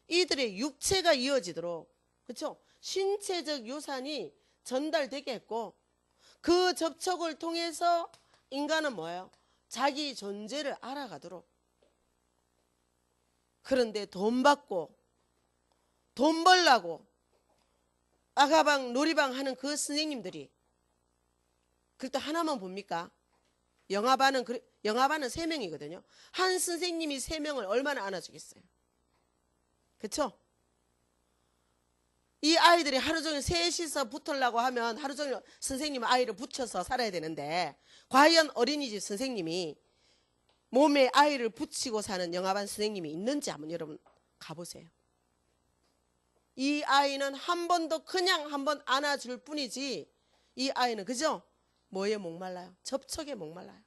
이들의 육체가 이어지도록, 그렇죠? 신체적 유산이 전달되게 했고 그 접촉을 통해서 인간은 뭐예요? 자기 존재를 알아가도록. 그런데 돈 받고 돈 벌라고 아가방 놀이방 하는 그 선생님들이 그때 하나만 봅니까? 영아반은 3명이거든요. 한 선생님이 3명을 얼마나 안아주겠어요. 그렇죠? 이 아이들이 하루 종일 셋이서 붙으려고 하면 하루 종일 선생님은 아이를 붙여서 살아야 되는데 과연 어린이집 선생님이 몸에 아이를 붙이고 사는 영아반 선생님이 있는지 한번 여러분 가보세요. 이 아이는 한 번도 그냥 한 번 안아줄 뿐이지 이 아이는 그죠? 뭐에 목말라요? 접촉에 목말라요.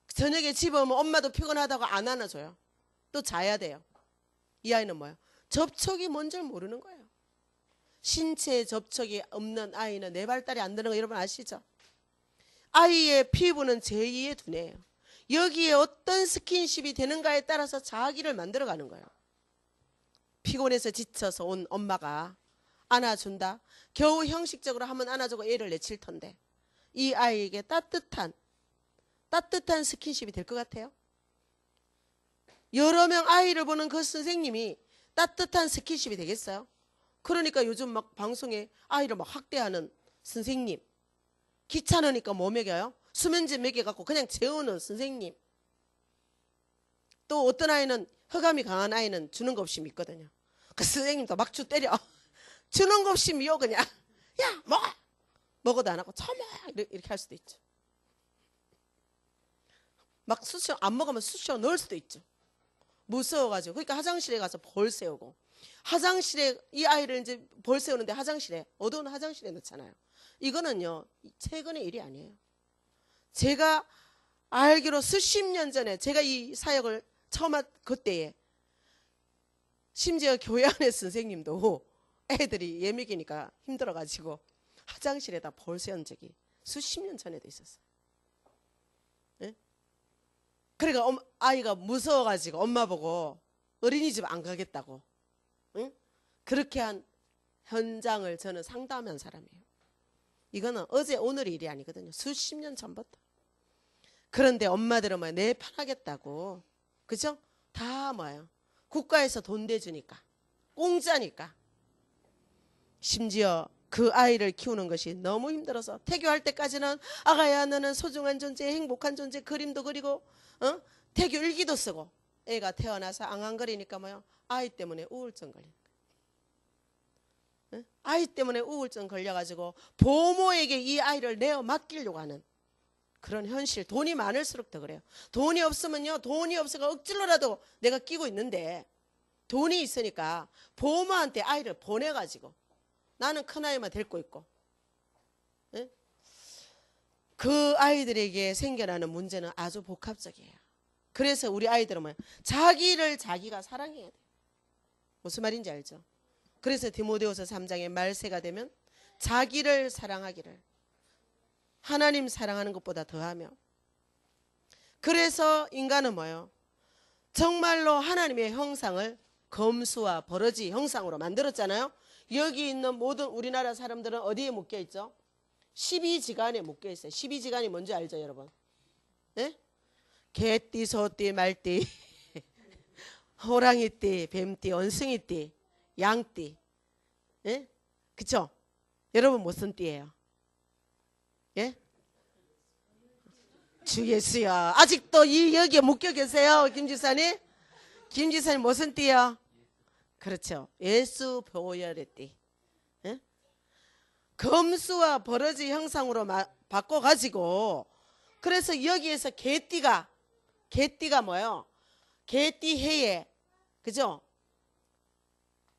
저녁에 집에 오면 엄마도 피곤하다고 안 안아줘요. 또 자야 돼요. 이 아이는 뭐예요? 접촉이 뭔 줄 모르는 거예요. 신체 접촉이 없는 아이는 뇌발달이 안 되는 거 여러분 아시죠? 아이의 피부는 제2의 두뇌예요. 여기에 어떤 스킨십이 되는가에 따라서 자기를 만들어가는 거예요. 피곤해서 지쳐서 온 엄마가 안아준다. 겨우 형식적으로 한번 안아주고 애를 내칠 텐데 이 아이에게 따뜻한 스킨십이 될 것 같아요? 여러 명 아이를 보는 그 선생님이 따뜻한 스킨십이 되겠어요? 그러니까 요즘 막 방송에 아이를 막 학대하는 선생님, 귀찮으니까 뭐 먹여요? 수면제 먹여갖고 그냥 재우는 선생님. 또 어떤 아이는 흑암이 강한 아이는 주는 거 없이 믿거든요. 그 선생님도 막 때려. 주는 거 없이 미워 그냥. 야 먹어. 먹어도 안 하고 처먹어 이렇게 할 수도 있죠. 막 쑤셔 안 먹으면 쑤셔 넣을 수도 있죠. 무서워가지고. 그러니까 화장실에 가서 벌 세우고, 화장실에 이 아이를 이제 벌 세우는데 화장실에, 어두운 화장실에 넣잖아요. 이거는요 최근의 일이 아니에요. 제가 알기로 수십 년 전에 제가 이 사역을 처음 한 그때에 심지어 교회 안에 선생님도 애들이 예민이니까 힘들어가지고 화장실에다 벌 세운 적이 수십 년 전에도 있었어요. 네? 그러니까 아이가 무서워가지고 엄마 보고 어린이집 안 가겠다고, 응? 그렇게 한 현장을 저는 상담한 사람이에요. 이거는 어제 오늘 일이 아니거든요. 수십 년 전부터. 그런데 엄마들은 뭐 내 편하겠다고, 그죠? 다 뭐예요? 국가에서 돈 대주니까, 공짜니까. 심지어 그 아이를 키우는 것이 너무 힘들어서 태교할 때까지는 아가야 너는 소중한 존재, 행복한 존재, 그림도 그리고 태교 일기도 쓰고, 애가 태어나서 앙앙거리니까 뭐요? 아이 때문에 우울증 걸리는 거예요. 아이 때문에 우울증 걸려가지고 보모에게 이 아이를 내어 맡기려고 하는 그런 현실. 돈이 많을수록 더 그래요. 돈이 없으면요, 돈이 없어서 억지로라도 내가 끼고 있는데 돈이 있으니까 보모한테 아이를 보내가지고 나는 큰아이만 데리고 있고, 네? 그 아이들에게 생겨나는 문제는 아주 복합적이에요. 그래서 우리 아이들은 뭐예요? 자기를 자기가 사랑해야 돼요. 무슨 말인지 알죠? 그래서 디모데후서 3장의 말세가 되면 자기를 사랑하기를 하나님 사랑하는 것보다 더하며, 그래서 인간은 뭐예요? 정말로 하나님의 형상을 검수와 버러지 형상으로 만들었잖아요. 여기 있는 모든 우리나라 사람들은 어디에 묶여 있죠? 12지간에 묶여 있어요. 12지간이 뭔지 알죠, 여러분? 네? 개띠, 소띠, 말띠, 호랑이띠, 뱀띠, 원숭이띠, 양띠. 예? 그쵸? 여러분 무슨 띠예요? 예? 주 예수요. 아직도 여기에 묶여 계세요, 김지사님? 김지사님 무슨 띠요? 그렇죠. 예수 보혈의 띠. 예? 검수와 버러지 형상으로 바꿔가지고, 그래서 여기에서 개띠가 뭐예요? 개띠 해에, 그죠?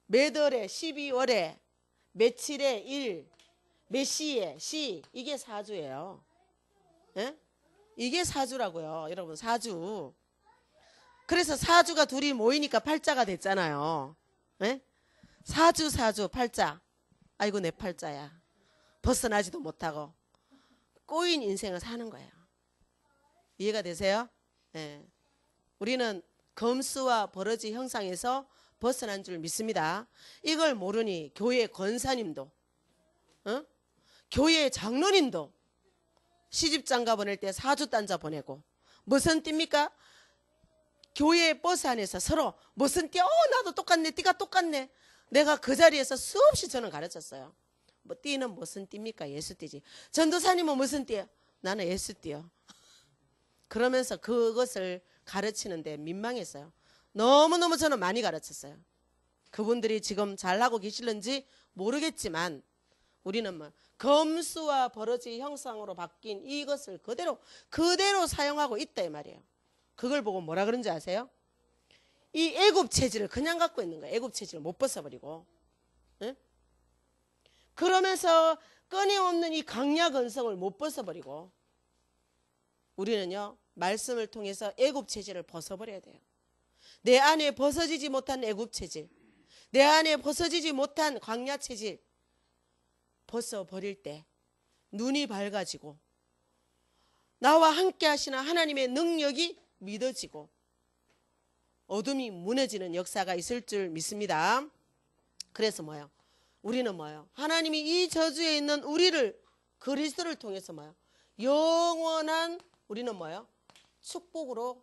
몇 월에, 12월에, 며칠에, 일, 몇 시에, 시, 이게 사주예요. 예? 이게 사주라고요, 여러분. 사주. 그래서 사주가 둘이 모이니까 팔자가 됐잖아요. 예? 사주, 팔자. 아이고 내 팔자야. 벗어나지도 못하고 꼬인 인생을 사는 거예요. 이해가 되세요? 예. 우리는 검수와 버러지 형상에서 벗어난 줄 믿습니다. 이걸 모르니 교회 권사님도, 교회 장로님도 시집장가 보낼 때 사주단자 보내고, 무슨 띠입니까? 교회 버스 안에서 서로 무슨 띠? 나도 똑같네. 띠가 똑같네. 내가 그 자리에서 수없이 저는 가르쳤어요. 뭐 띠는 무슨 띠입니까? 예수띠지. 전도사님은 무슨 띠예요? 나는 예수띠요. 그러면서 그것을 가르치는데 민망했어요. 너무너무 저는 많이 가르쳤어요. 그분들이 지금 잘하고 계실는지 모르겠지만 우리는 뭐 검수와 버러지 형상으로 바뀐 이것을 그대로 사용하고 있다 이 말이에요. 그걸 보고 뭐라 그런지 아세요? 이 애굽 체질을 그냥 갖고 있는 거예요. 애굽 체질을 못 벗어버리고. 응? 그러면서 끊임없는 이 강약 근성을 못 벗어버리고 우리는요 말씀을 통해서 애굽 체질을 벗어버려야 돼요. 내 안에 벗어지지 못한 애굽 체질, 내 안에 벗어지지 못한 광야 체질 벗어버릴 때 눈이 밝아지고 나와 함께 하시는 하나님의 능력이 믿어지고 어둠이 무너지는 역사가 있을 줄 믿습니다. 그래서 뭐예요? 우리는 뭐예요? 하나님이 이 저주에 있는 우리를 그리스도를 통해서 뭐예요? 영원한 우리는 뭐예요? 축복으로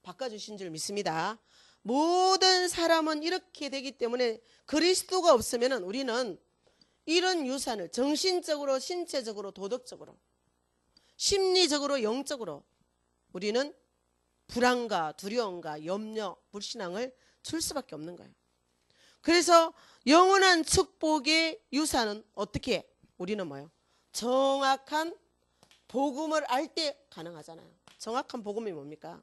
바꿔주신 줄 믿습니다. 모든 사람은 이렇게 되기 때문에 그리스도가 없으면 우리는 이런 유산을 정신적으로, 신체적으로, 도덕적으로, 심리적으로, 영적으로 우리는 불안과 두려움과 염려, 불신앙을 줄 수밖에 없는 거예요. 그래서 영원한 축복의 유산은 어떻게 해? 우리는 뭐예요? 정확한 복음을 알 때 가능하잖아요. 정확한 복음이 뭡니까?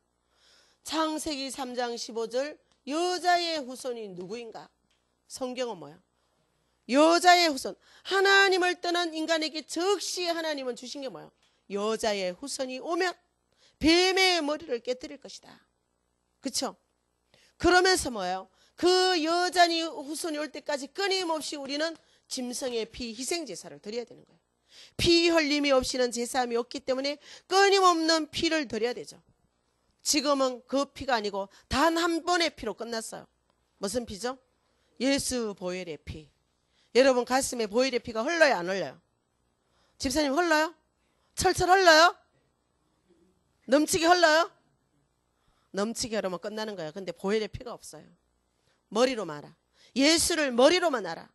창세기 3장 15절 여자의 후손이 누구인가? 성경은 뭐야? 여자의 후손. 하나님을 떠난 인간에게 즉시 하나님은 주신 게 뭐야? 여자의 후손이 오면 뱀의 머리를 깨뜨릴 것이다. 그렇죠? 그러면서 뭐예요? 그 여자의 후손이 올 때까지 끊임없이 우리는 짐승의 피 희생제사를 드려야 되는 거예요. 피 흘림이 없이는 제사함이 없기 때문에 끊임없는 피를 드려야 되죠. 지금은 그 피가 아니고 단 한 번의 피로 끝났어요. 무슨 피죠? 예수 보혈의 피. 여러분 가슴에 보혈의 피가 흘러요, 안 흘러요? 집사님 흘러요? 철철 흘러요? 넘치게 흘러요? 넘치게 흐르면 끝나는 거예요. 근데 보혈의 피가 없어요. 머리로만 알아. 예수를 머리로만 알아.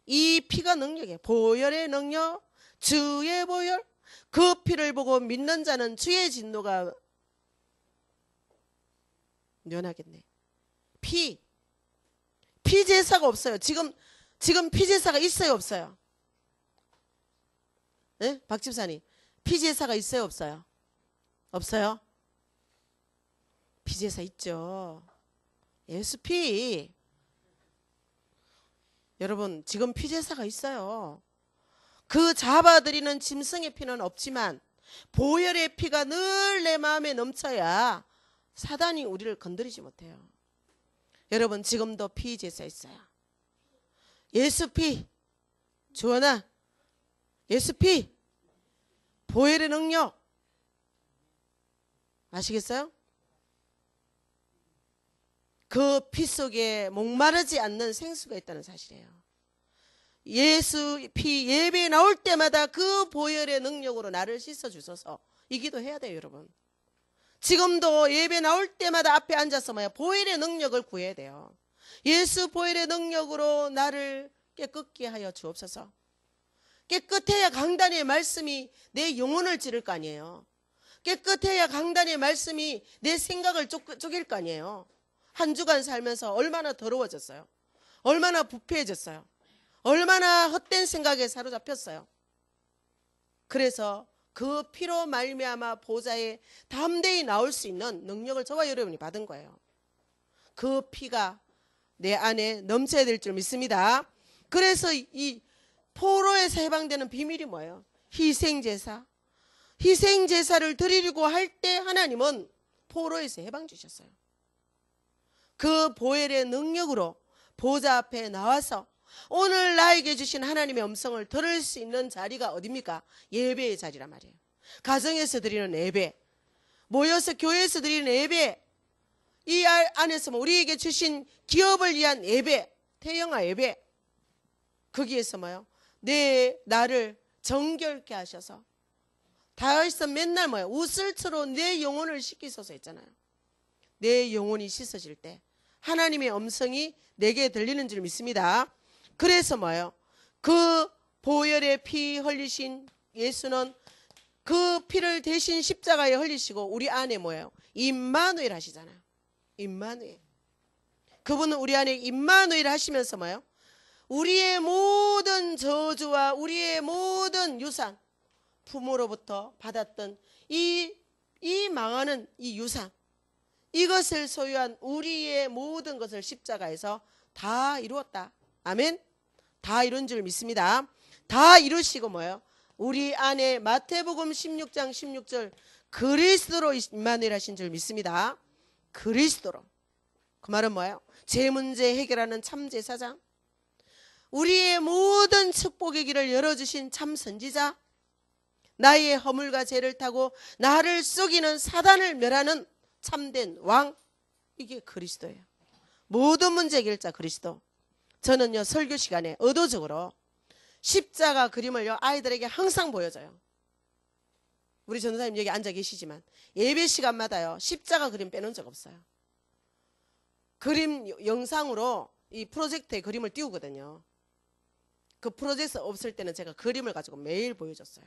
이 피가 능력이에요. 보혈의 능력, 주의 보혈. 그 피를 보고 믿는 자는 주의 진노가 면하겠네. 피 제사가 없어요. 지금 피 제사가 있어요, 없어요? 네? 박 집사님, 피 제사가 있어요, 없어요? 없어요? 피 제사 있죠. 예수 피. 여러분 지금 피 제사가 있어요. 그 잡아들이는 짐승의 피는 없지만 보혈의 피가 늘 내 마음에 넘쳐야 사단이 우리를 건드리지 못해요. 여러분 지금도 피 제사 있어요. 예수 피. 주원아, 예수 피. 보혈의 능력 아시겠어요? 그 피 속에 목마르지 않는 생수가 있다는 사실이에요. 예수 피 예배에 나올 때마다 그 보혈의 능력으로 나를 씻어주소서 이 기도 해야 돼요, 여러분. 지금도 예배 나올 때마다 앞에 앉아서 뭐야? 보혈의 능력을 구해야 돼요. 예수 보혈의 능력으로 나를 깨끗게 하여 주옵소서. 깨끗해야 강단의 말씀이 내 영혼을 찌를 거 아니에요. 깨끗해야 강단의 말씀이 내 생각을 쪼갤 거 아니에요. 한 주간 살면서 얼마나 더러워졌어요. 얼마나 부패해졌어요. 얼마나 헛된 생각에 사로잡혔어요. 그래서 그 피로 말미암아 보좌에 담대히 나올 수 있는 능력을 저와 여러분이 받은 거예요. 그 피가 내 안에 넘쳐야 될 줄 믿습니다. 그래서 이 포로에서 해방되는 비밀이 뭐예요? 희생제사. 희생제사를 드리려고 할 때 하나님은 포로에서 해방 주셨어요. 그 보혈의 능력으로 보좌 앞에 나와서 오늘 나에게 주신 하나님의 음성을 들을 수 있는 자리가 어딥니까? 예배의 자리란 말이에요. 가정에서 드리는 예배, 모여서 교회에서 드리는 예배, 이 안에서 우리에게 주신 기업을 위한 예배, 태영아 예배, 거기에서 뭐요? 나를 정결케 하셔서 다윗은 맨날 뭐예요? 우슬처럼 내 영혼을 씻기소서 했잖아요. 내 영혼이 씻어질 때 하나님의 음성이 내게 들리는 줄 믿습니다. 그래서 뭐예요? 그 보혈의 피 흘리신 예수는 그 피를 대신 십자가에 흘리시고 우리 안에 뭐예요? 임마누엘 하시잖아요. 임마누엘. 그분은 우리 안에 임마누엘 하시면서 뭐예요? 우리의 모든 저주와 우리의 모든 유산, 부모로부터 받았던 이 망하는 이 유산, 이것을 소유한 우리의 모든 것을 십자가에서 다 이루었다. 아멘. 다 이룬 줄 믿습니다. 다 이루시고 뭐예요? 우리 안에 마태복음 16장 16절 그리스도로 임마누엘 하신 줄 믿습니다. 그리스도로. 그 말은 뭐예요? 제 문제 해결하는 참제사장, 우리의 모든 축복의 길을 열어주신 참 선지자, 나의 허물과 죄를 타고 나를 속이는 사단을 멸하는 참된 왕, 이게 그리스도예요. 모든 문제 해결자 그리스도. 저는요 설교 시간에 의도적으로 십자가 그림을요 아이들에게 항상 보여줘요. 우리 전도사님 여기 앉아 계시지만 예배 시간마다요 십자가 그림 빼놓은 적 없어요. 그림 영상으로 이 프로젝트에 그림을 띄우거든요. 그 프로젝트 없을 때는 제가 그림을 가지고 매일 보여줬어요.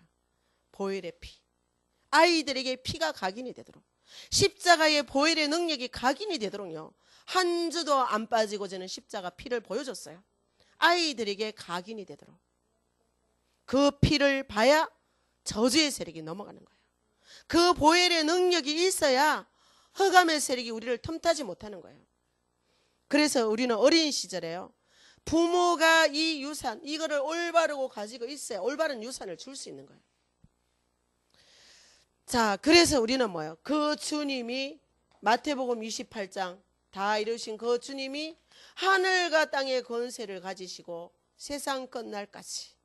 보혈의 피, 아이들에게 피가 각인이 되도록, 십자가의 보혈의 능력이 각인이 되도록요 한 주도 안 빠지고 저는 십자가 피를 보여줬어요. 아이들에게 각인이 되도록. 그 피를 봐야 저주의 세력이 넘어가는 거예요. 그 보혈의 능력이 있어야 흑암의 세력이 우리를 틈타지 못하는 거예요. 그래서 우리는 어린 시절에요 부모가 이 유산, 이거를 올바르고 가지고 있어야 올바른 유산을 줄 수 있는 거예요. 자, 그래서 우리는 뭐예요? 그 주님이 마태복음 28장 다 이루신 그 주님이 하늘과 땅의 권세를 가지시고 세상 끝날까지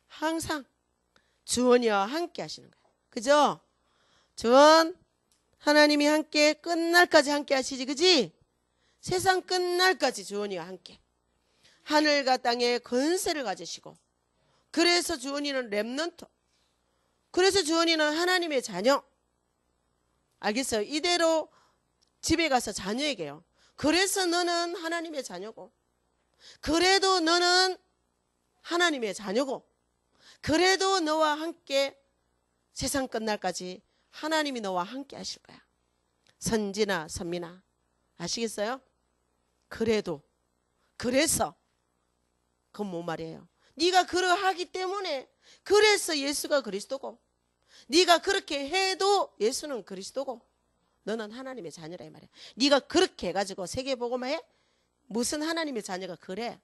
항상 주원이와 함께 하시는 거예요. 그죠? 주원 하나님이 함께 끝날까지 함께 하시지, 그지? 세상 끝날까지 주원이와 함께 하늘과 땅의 권세를 가지시고, 그래서 주원이는 렘넌트, 그래서 주원이는 하나님의 자녀. 알겠어요? 이대로 집에 가서 자녀에게요, 그래서 너는 하나님의 자녀고, 그래도 너는 하나님의 자녀고, 그래도 너와 함께 세상 끝날까지 하나님이 너와 함께 하실 거야. 선지나 선미나, 아시겠어요? 그래도, 그래서, 그건 뭔 말이에요? 네가 그러하기 때문에, 그래서 예수가 그리스도고, 네가 그렇게 해도 예수는 그리스도고, 너는 하나님의 자녀라 이 말이야. 네가 그렇게 해가지고 세계복음화 해? 무슨 하나님의 자녀가 그래?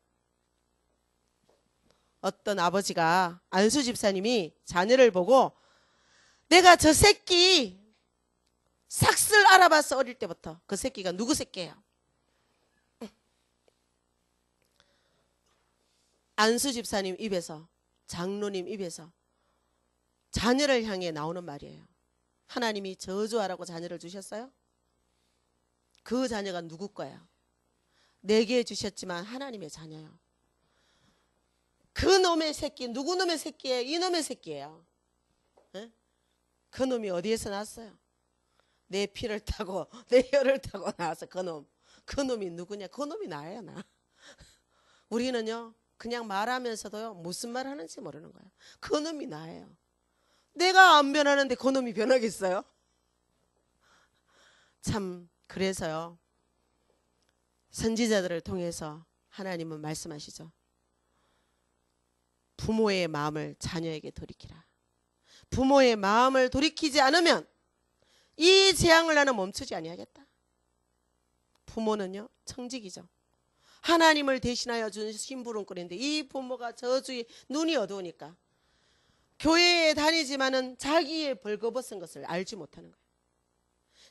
어떤 아버지가, 안수 집사님이 자녀를 보고 내가 저 새끼 싹쓸 알아봤어. 어릴 때부터. 그 새끼가 누구 새끼예요? 안수 집사님 입에서, 장로님 입에서 자녀를 향해 나오는 말이에요. 하나님이 저주하라고 자녀를 주셨어요? 그 자녀가 누구 거예요? 내게 주셨지만 하나님의 자녀요. 그 놈의 새끼, 누구 놈의 새끼예요? 이놈의 새끼예요. 에? 그 놈이 어디에서 났어요? 내 피를 타고 내 혈을 타고 나와서 그 놈이 누구냐? 그 놈이 나예요, 나. 우리는요 그냥 말하면서도요 무슨 말 하는지 모르는 거예요. 그 놈이 나예요. 내가 안 변하는데 그 놈이 변하겠어요? 참, 그래서요 선지자들을 통해서 하나님은 말씀하시죠. 부모의 마음을 자녀에게 돌이키라. 부모의 마음을 돌이키지 않으면 이 재앙을 나는 멈추지 아니하겠다. 부모는요 청직이죠. 하나님을 대신하여 준 심부름꾼인데 이 부모가 저주에 눈이 어두우니까 교회에 다니지만은 자기의 벌거벗은 것을 알지 못하는 거예요.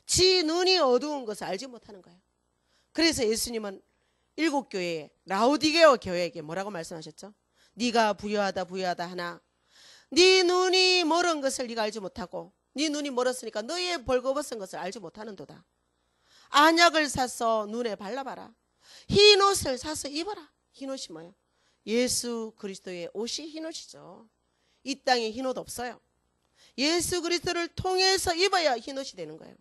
지 눈이 어두운 것을 알지 못하는 거예요. 그래서 예수님은 7교회에, 라오디게아 교회에게 뭐라고 말씀하셨죠? 네가 부유하다 하나 네 눈이 멀은 것을 네가 알지 못하고, 네 눈이 멀었으니까 너의 벌거벗은 것을 알지 못하는도다. 안약을 사서 눈에 발라봐라. 흰 옷을 사서 입어라. 흰 옷이 뭐예요? 예수 그리스도의 옷이 흰 옷이죠. 이 땅에 흰 옷 없어요. 예수 그리스도를 통해서 입어야 흰 옷이 되는 거예요.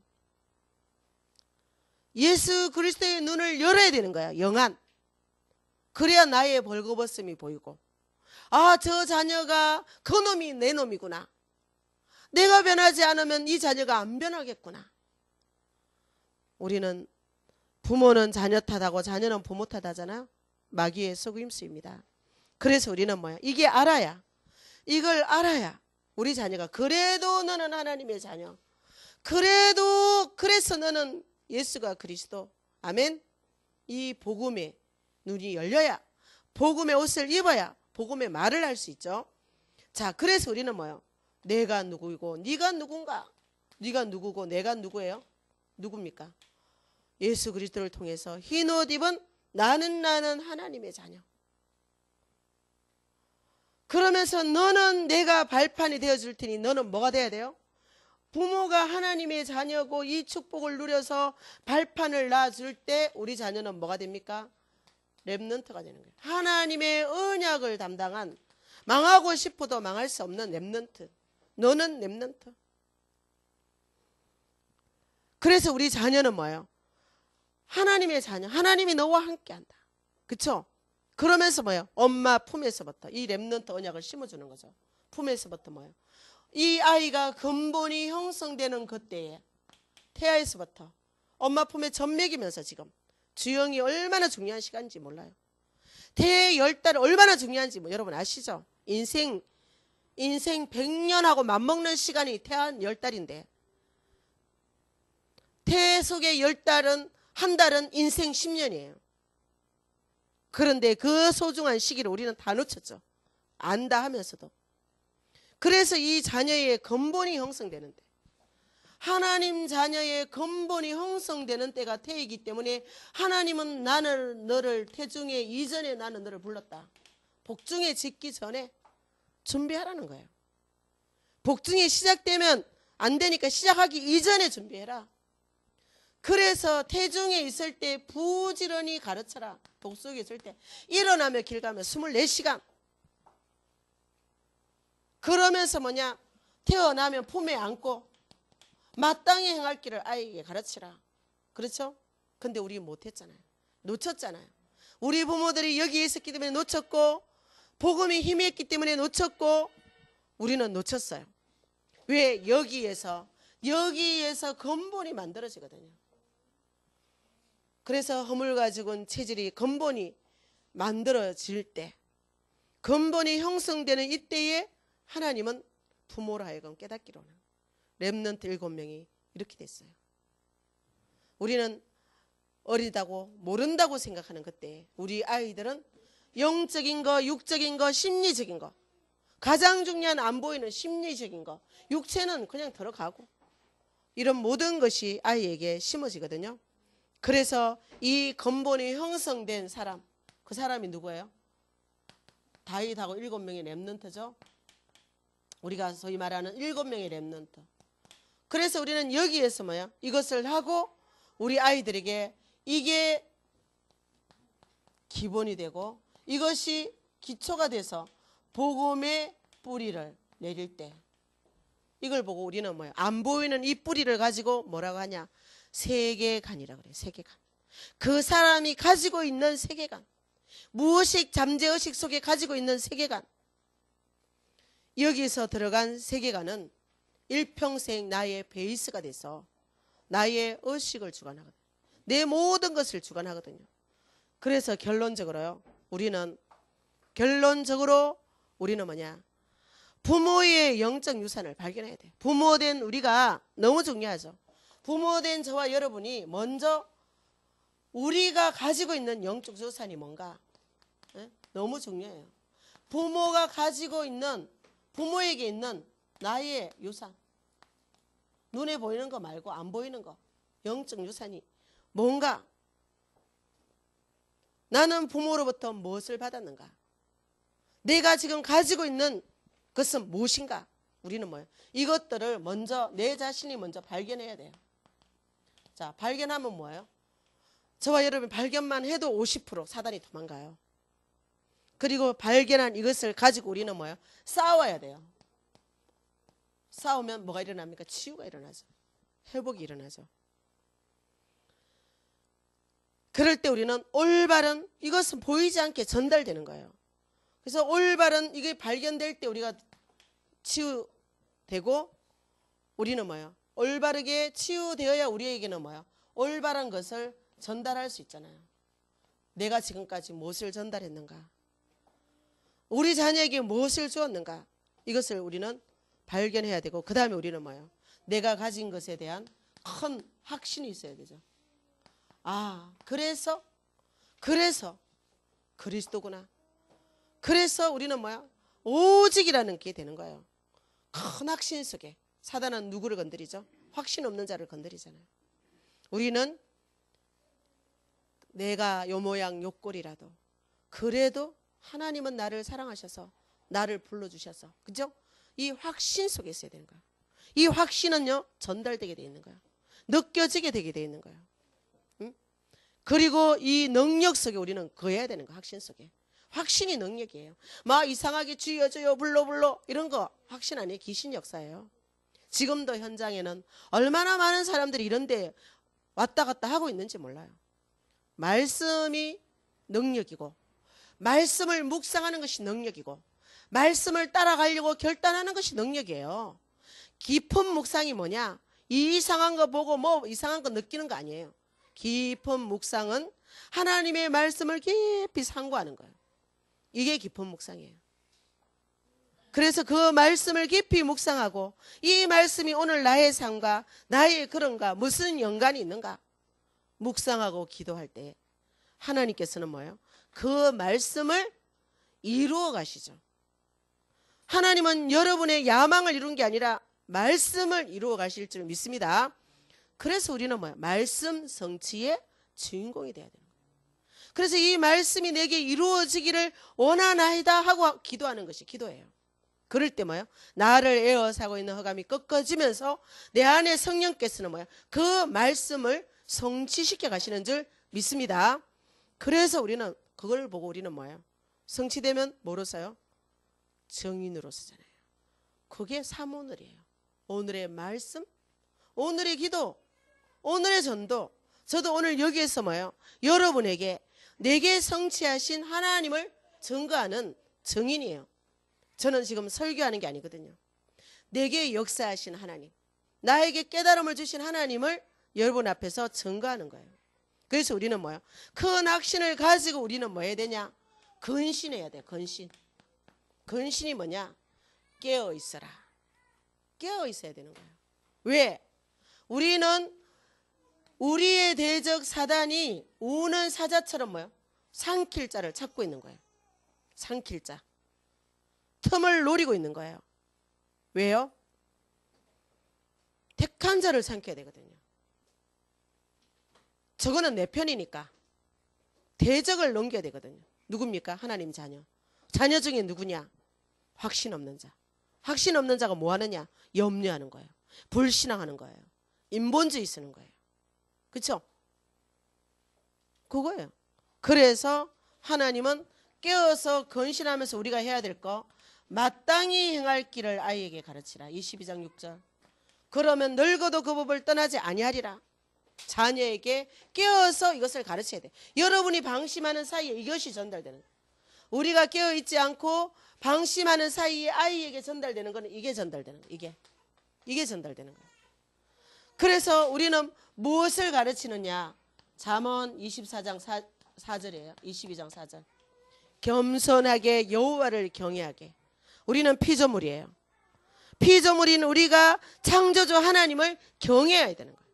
예수 그리스도의 눈을 열어야 되는 거야. 영안. 그래야 나의 벌거벗음이 보이고, 아, 저 자녀가 그 놈이 내 놈이구나. 내가 변하지 않으면 이 자녀가 안 변하겠구나. 우리는 부모는 자녀 탓하고 자녀는 부모 탓하잖아요. 마귀의 속임수입니다. 그래서 우리는 뭐야? 이게 알아야, 이걸 알아야 우리 자녀가 그래도 너는 하나님의 자녀, 그래서 너는 예수가 그리스도, 아멘. 이 복음의 눈이 열려야, 복음의 옷을 입어야, 복음의 말을 할 수 있죠. 자, 그래서 우리는 뭐예요? 내가 누구이고 네가 누군가? 네가 누구고 내가 누구예요? 누굽니까? 예수 그리스도를 통해서 흰 옷 입은 나는 하나님의 자녀. 그러면서 너는 내가 발판이 되어줄 테니 너는 뭐가 돼야 돼요? 부모가 하나님의 자녀고 이 축복을 누려서 발판을 놔줄 때 우리 자녀는 뭐가 됩니까? 렘넌트가 되는 거예요. 하나님의 언약을 담당한, 망하고 싶어도 망할 수 없는 렘넌트. 너는 렘넌트. 그래서 우리 자녀는 뭐예요? 하나님의 자녀. 하나님이 너와 함께한다. 그렇죠? 그러면서 뭐예요? 엄마 품에서부터 이 렘넌트 언약을 심어주는 거죠. 품에서부터 뭐예요? 이 아이가 근본이 형성되는 그때에 태아에서부터 엄마 품에 젖먹이면서 지금 주영이 얼마나 중요한 시간인지 몰라요. 태아 10달 얼마나 중요한지 여러분 아시죠? 인생 100년하고 맞먹는 시간이 태아 10달인데 태아 속의 10달은 한 달은 인생 10년이에요. 그런데 그 소중한 시기를 우리는 다 놓쳤죠. 안다 하면서도. 그래서 이 자녀의 근본이 형성되는데 하나님 자녀의 근본이 형성되는 때가 태이기 때문에 하나님은 너를 태중에 이전에 나는 너를 불렀다. 복중에 짓기 전에 준비하라는 거예요. 복중이 시작되면 안 되니까 시작하기 이전에 준비해라. 그래서 태중에 있을 때 부지런히 가르쳐라. 복속에 있을 때 일어나며 길 가며 24시간. 그러면서 뭐냐? 태어나면 품에 안고 마땅히 행할 길을 아이에게 가르치라. 그렇죠? 근데 우리 못했잖아요. 놓쳤잖아요. 우리 부모들이 여기에 있었기 때문에 놓쳤고 복음이 힘이 있기 때문에 놓쳤고 우리는 놓쳤어요. 왜? 여기에서 근본이 만들어지거든요. 그래서 허물과 죽은 체질이 근본이 만들어질 때 근본이 형성되는 이때에 하나님은 부모로 하여금 깨닫기로는 렘넌트 7명이 이렇게 됐어요. 우리는 어리다고 모른다고 생각하는 그때 우리 아이들은 영적인 거, 육적인 거, 심리적인 거, 가장 중요한 안 보이는 심리적인 거, 육체는 그냥 들어가고 이런 모든 것이 아이에게 심어지거든요. 그래서 이 근본이 형성된 사람, 그 사람이 누구예요? 다윗하고 7명의 렘넌트죠. 우리가 소위 말하는 7명의 렘넌트. 그래서 우리는 여기에서 뭐야? 이것을 하고 우리 아이들에게 이게 기본이 되고 이것이 기초가 돼서 복음의 뿌리를 내릴 때 이걸 보고 우리는 뭐야? 안 보이는 이 뿌리를 가지고 뭐라고 하냐? 세계관이라고 그래요. 세계관. 그 사람이 가지고 있는 세계관. 무의식 잠재의식 속에 가지고 있는 세계관. 여기서 들어간 세계관은 일평생 나의 베이스가 돼서 나의 의식을 주관하거든요. 내 모든 것을 주관하거든요. 그래서 결론적으로 우리는 뭐냐? 부모의 영적 유산을 발견해야 돼요. 부모된 우리가 너무 중요하죠. 부모된 저와 여러분이 먼저 우리가 가지고 있는 영적 유산이 뭔가 너무 중요해요. 부모가 가지고 있는 부모에게 있는 나의 유산, 눈에 보이는 거 말고 안 보이는 거, 영적 유산이 뭔가 나는 부모로부터 무엇을 받았는가, 내가 지금 가지고 있는 것은 무엇인가. 우리는 뭐예요? 이것들을 먼저 내 자신이 먼저 발견해야 돼요. 자, 발견하면 뭐예요? 저와 여러분 발견만 해도 50% 사단이 도망가요. 그리고 발견한 이것을 가지고 우리는 뭐예요? 싸워야 돼요. 싸우면 뭐가 일어납니까? 치유가 일어나죠. 회복이 일어나죠. 그럴 때 우리는 올바른 이것은 보이지 않게 전달되는 거예요. 그래서 올바른 이게 발견될 때 우리가 치유되고 우리는 뭐예요? 올바르게 치유되어야 우리에게는 뭐예요? 올바른 것을 전달할 수 있잖아요. 내가 지금까지 무엇을 전달했는가? 우리 자녀에게 무엇을 주었는가? 이것을 우리는 발견해야 되고 그 다음에 우리는 뭐예요? 내가 가진 것에 대한 큰 확신이 있어야 되죠. 아, 그래서 그리스도구나. 그래서 우리는 뭐야? 오직이라는 게 되는 거예요. 큰 확신 속에 사단은 누구를 건드리죠? 확신 없는 자를 건드리잖아요. 우리는 내가 요 모양 요 꼴이라도 그래도 하나님은 나를 사랑하셔서 나를 불러주셔서, 그죠? 이 확신 속에 있어야 되는 거예요. 이 확신은요 전달되게 돼 있는 거예요. 느껴지게 되게 돼 있는 거예요. 응? 그리고 이 능력 속에 우리는 거해야 되는 거예요. 확신 속에. 확신이 능력이에요. 막 이상하게 주여 주여 불러 이런 거 확신 아니에요. 귀신 역사예요. 지금도 현장에는 얼마나 많은 사람들이 이런데 왔다 갔다 하고 있는지 몰라요. 말씀이 능력이고, 말씀을 묵상하는 것이 능력이고, 말씀을 따라가려고 결단하는 것이 능력이에요. 깊은 묵상이 뭐냐? 이상한 거 보고 뭐 이상한 거 느끼는 거 아니에요. 깊은 묵상은 하나님의 말씀을 깊이 상고하는 거예요. 이게 깊은 묵상이에요. 그래서 그 말씀을 깊이 묵상하고, 이 말씀이 오늘 나의 삶과 나의 그런가 무슨 연관이 있는가 묵상하고 기도할 때 하나님께서는 뭐예요? 그 말씀을 이루어 가시죠. 하나님은 여러분의 야망을 이룬 게 아니라 말씀을 이루어 가실 줄 믿습니다. 그래서 우리는 뭐야? 말씀 성취의 주인공이 돼야 되는 거예요. 그래서 이 말씀이 내게 이루어지기를 원하나이다 하고 기도하는 것이 기도예요. 그럴 때 뭐예요? 나를 에워싸고 있는 흑암이 꺾어지면서 내 안에 성령께서는 뭐예요? 그 말씀을 성취시켜 가시는 줄 믿습니다. 그래서 우리는 그걸 보고 우리는 뭐예요? 성취되면 뭐로서요? 정인으로서잖아요. 그게 사모늘이에요. 오늘의 말씀, 오늘의 기도, 오늘의 전도. 저도 오늘 여기에서 뭐예요? 여러분에게 내게 성취하신 하나님을 증거하는 증인이에요. 저는 지금 설교하는 게 아니거든요. 내게 역사하신 하나님, 나에게 깨달음을 주신 하나님을 여러분 앞에서 증거하는 거예요. 그래서 우리는 뭐예요? 큰 확신을 가지고 우리는 뭐 해야 되냐? 근신해야 돼. 근신. 근신이 뭐냐? 깨어 있어라. 깨어 있어야 되는 거예요. 왜? 우리는 우리의 대적 사단이 우는 사자처럼 뭐예요? 삼킬 자를 찾고 있는 거예요. 삼킬 자. 틈을 노리고 있는 거예요. 왜요? 택한 자를 삼켜야 되거든요. 저거는 내 편이니까 대적을 넘겨야 되거든요. 누굽니까? 하나님 자녀. 자녀 중에 누구냐? 확신 없는 자. 확신 없는 자가 뭐 하느냐? 염려하는 거예요. 불신앙하는 거예요. 인본주의 쓰는 거예요. 그렇죠? 그거예요. 그래서 하나님은 깨어서 건신하면서 우리가 해야 될 거, 마땅히 행할 길을 아이에게 가르치라. 22장 6절. 그러면 늙어도 그 법을 떠나지 아니하리라. 자녀에게 깨어서 이것을 가르쳐야 돼. 여러분이 방심하는 사이에 이것이 전달되는 거예요. 우리가 깨어있지 않고 방심하는 사이에 아이에게 전달되는 거는 이게 전달되는 거예요. 이게 전달되는 거예요. 그래서 우리는 무엇을 가르치느냐? 잠언 24장 4절이에요. 22장 4절. 겸손하게 여호와를 경외하게. 우리는 피조물이에요. 피조물인 우리가 창조주 하나님을 경외해야 되는 거예요.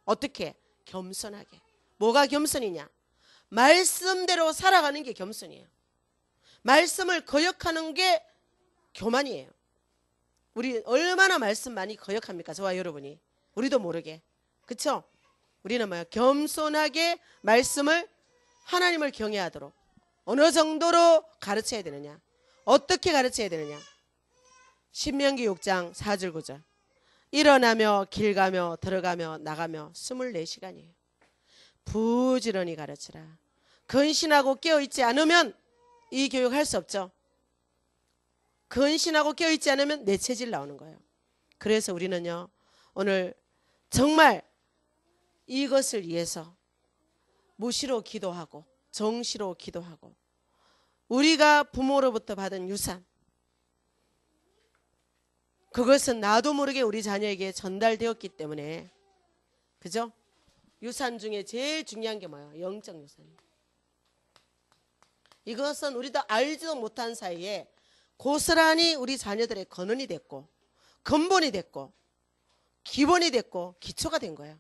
어떻게? 겸손하게. 뭐가 겸손이냐? 말씀대로 살아가는 게 겸손이에요. 말씀을 거역하는 게 교만이에요. 우리 얼마나 말씀 많이 거역합니까? 저와 여러분이. 우리도 모르게. 그렇죠? 우리는 뭐야? 겸손하게 말씀을, 하나님을 경외하도록 어느 정도로 가르쳐야 되느냐? 어떻게 가르쳐야 되느냐? 신명기 6장 4절 9절. 일어나며 길 가며 들어가며 나가며 24시간이에요. 부지런히 가르치라. 근신하고 깨어있지 않으면 이 교육 할 수 없죠. 근신하고 깨어있지 않으면 내 체질 나오는 거예요. 그래서 우리는요, 오늘 정말 이것을 위해서 무시로 기도하고 정시로 기도하고, 우리가 부모로부터 받은 유산, 그것은 나도 모르게 우리 자녀에게 전달되었기 때문에, 그죠? 유산 중에 제일 중요한 게 뭐예요? 영적 유산이에요. 이것은 우리도 알지도 못한 사이에 고스란히 우리 자녀들의 근원이 됐고, 근본이 됐고, 기본이 됐고, 기초가 된 거예요.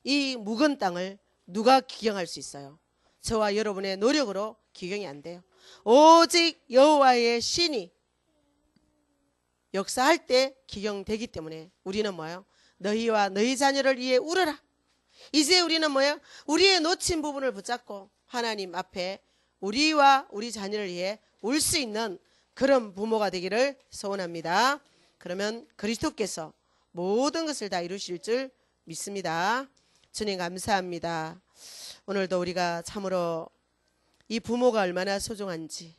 이 묵은 땅을 누가 기경할 수 있어요? 저와 여러분의 노력으로 기경이 안 돼요. 오직 여호와의 신이 역사할 때 기경되기 때문에 우리는 뭐예요? 너희와 너희 자녀를 위해 울어라. 이제 우리는 뭐예요? 우리의 놓친 부분을 붙잡고 하나님 앞에 우리와 우리 자녀를 위해 울 수 있는 그런 부모가 되기를 소원합니다. 그러면 그리스도께서 모든 것을 다 이루실 줄 믿습니다. 주님 감사합니다. 오늘도 우리가 참으로 이 부모가 얼마나 소중한지,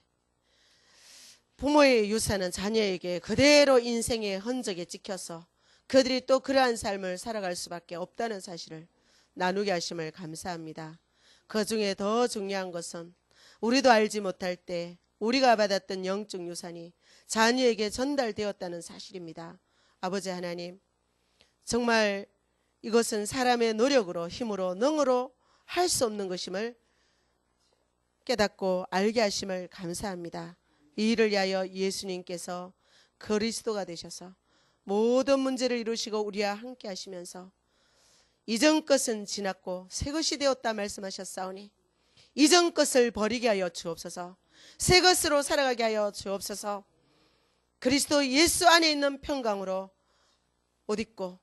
부모의 유산은 자녀에게 그대로 인생의 흔적에 찍혀서 그들이 또 그러한 삶을 살아갈 수밖에 없다는 사실을 나누게 하심을 감사합니다. 그 중에 더 중요한 것은 우리도 알지 못할 때 우리가 받았던 영적 유산이 자녀에게 전달되었다는 사실입니다. 아버지 하나님, 정말 이것은 사람의 노력으로 힘으로 능으로 할 수 없는 것임을 깨닫고 알게 하심을 감사합니다. 이 일을 위하여 예수님께서 그리스도가 되셔서 모든 문제를 이루시고 우리와 함께 하시면서 이전 것은 지났고 새 것이 되었다 말씀하셨사오니 이전 것을 버리게 하여 주옵소서. 새 것으로 살아가게 하여 주옵소서. 그리스도 예수 안에 있는 평강으로 옷 입고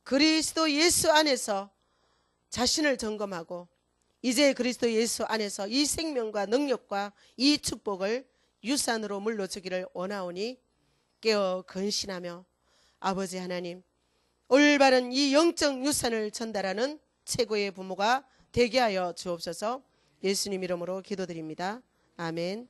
그리스도 예수 안에서 자신을 점검하고 이제 그리스도 예수 안에서 이 생명과 능력과 이 축복을 유산으로 물려주기를 원하오니 깨어 근신하며 아버지 하나님, 올바른 이 영적 유산을 전달하는 최고의 부모가 되게 하여 주옵소서. 예수님 이름으로 기도드립니다. 아멘.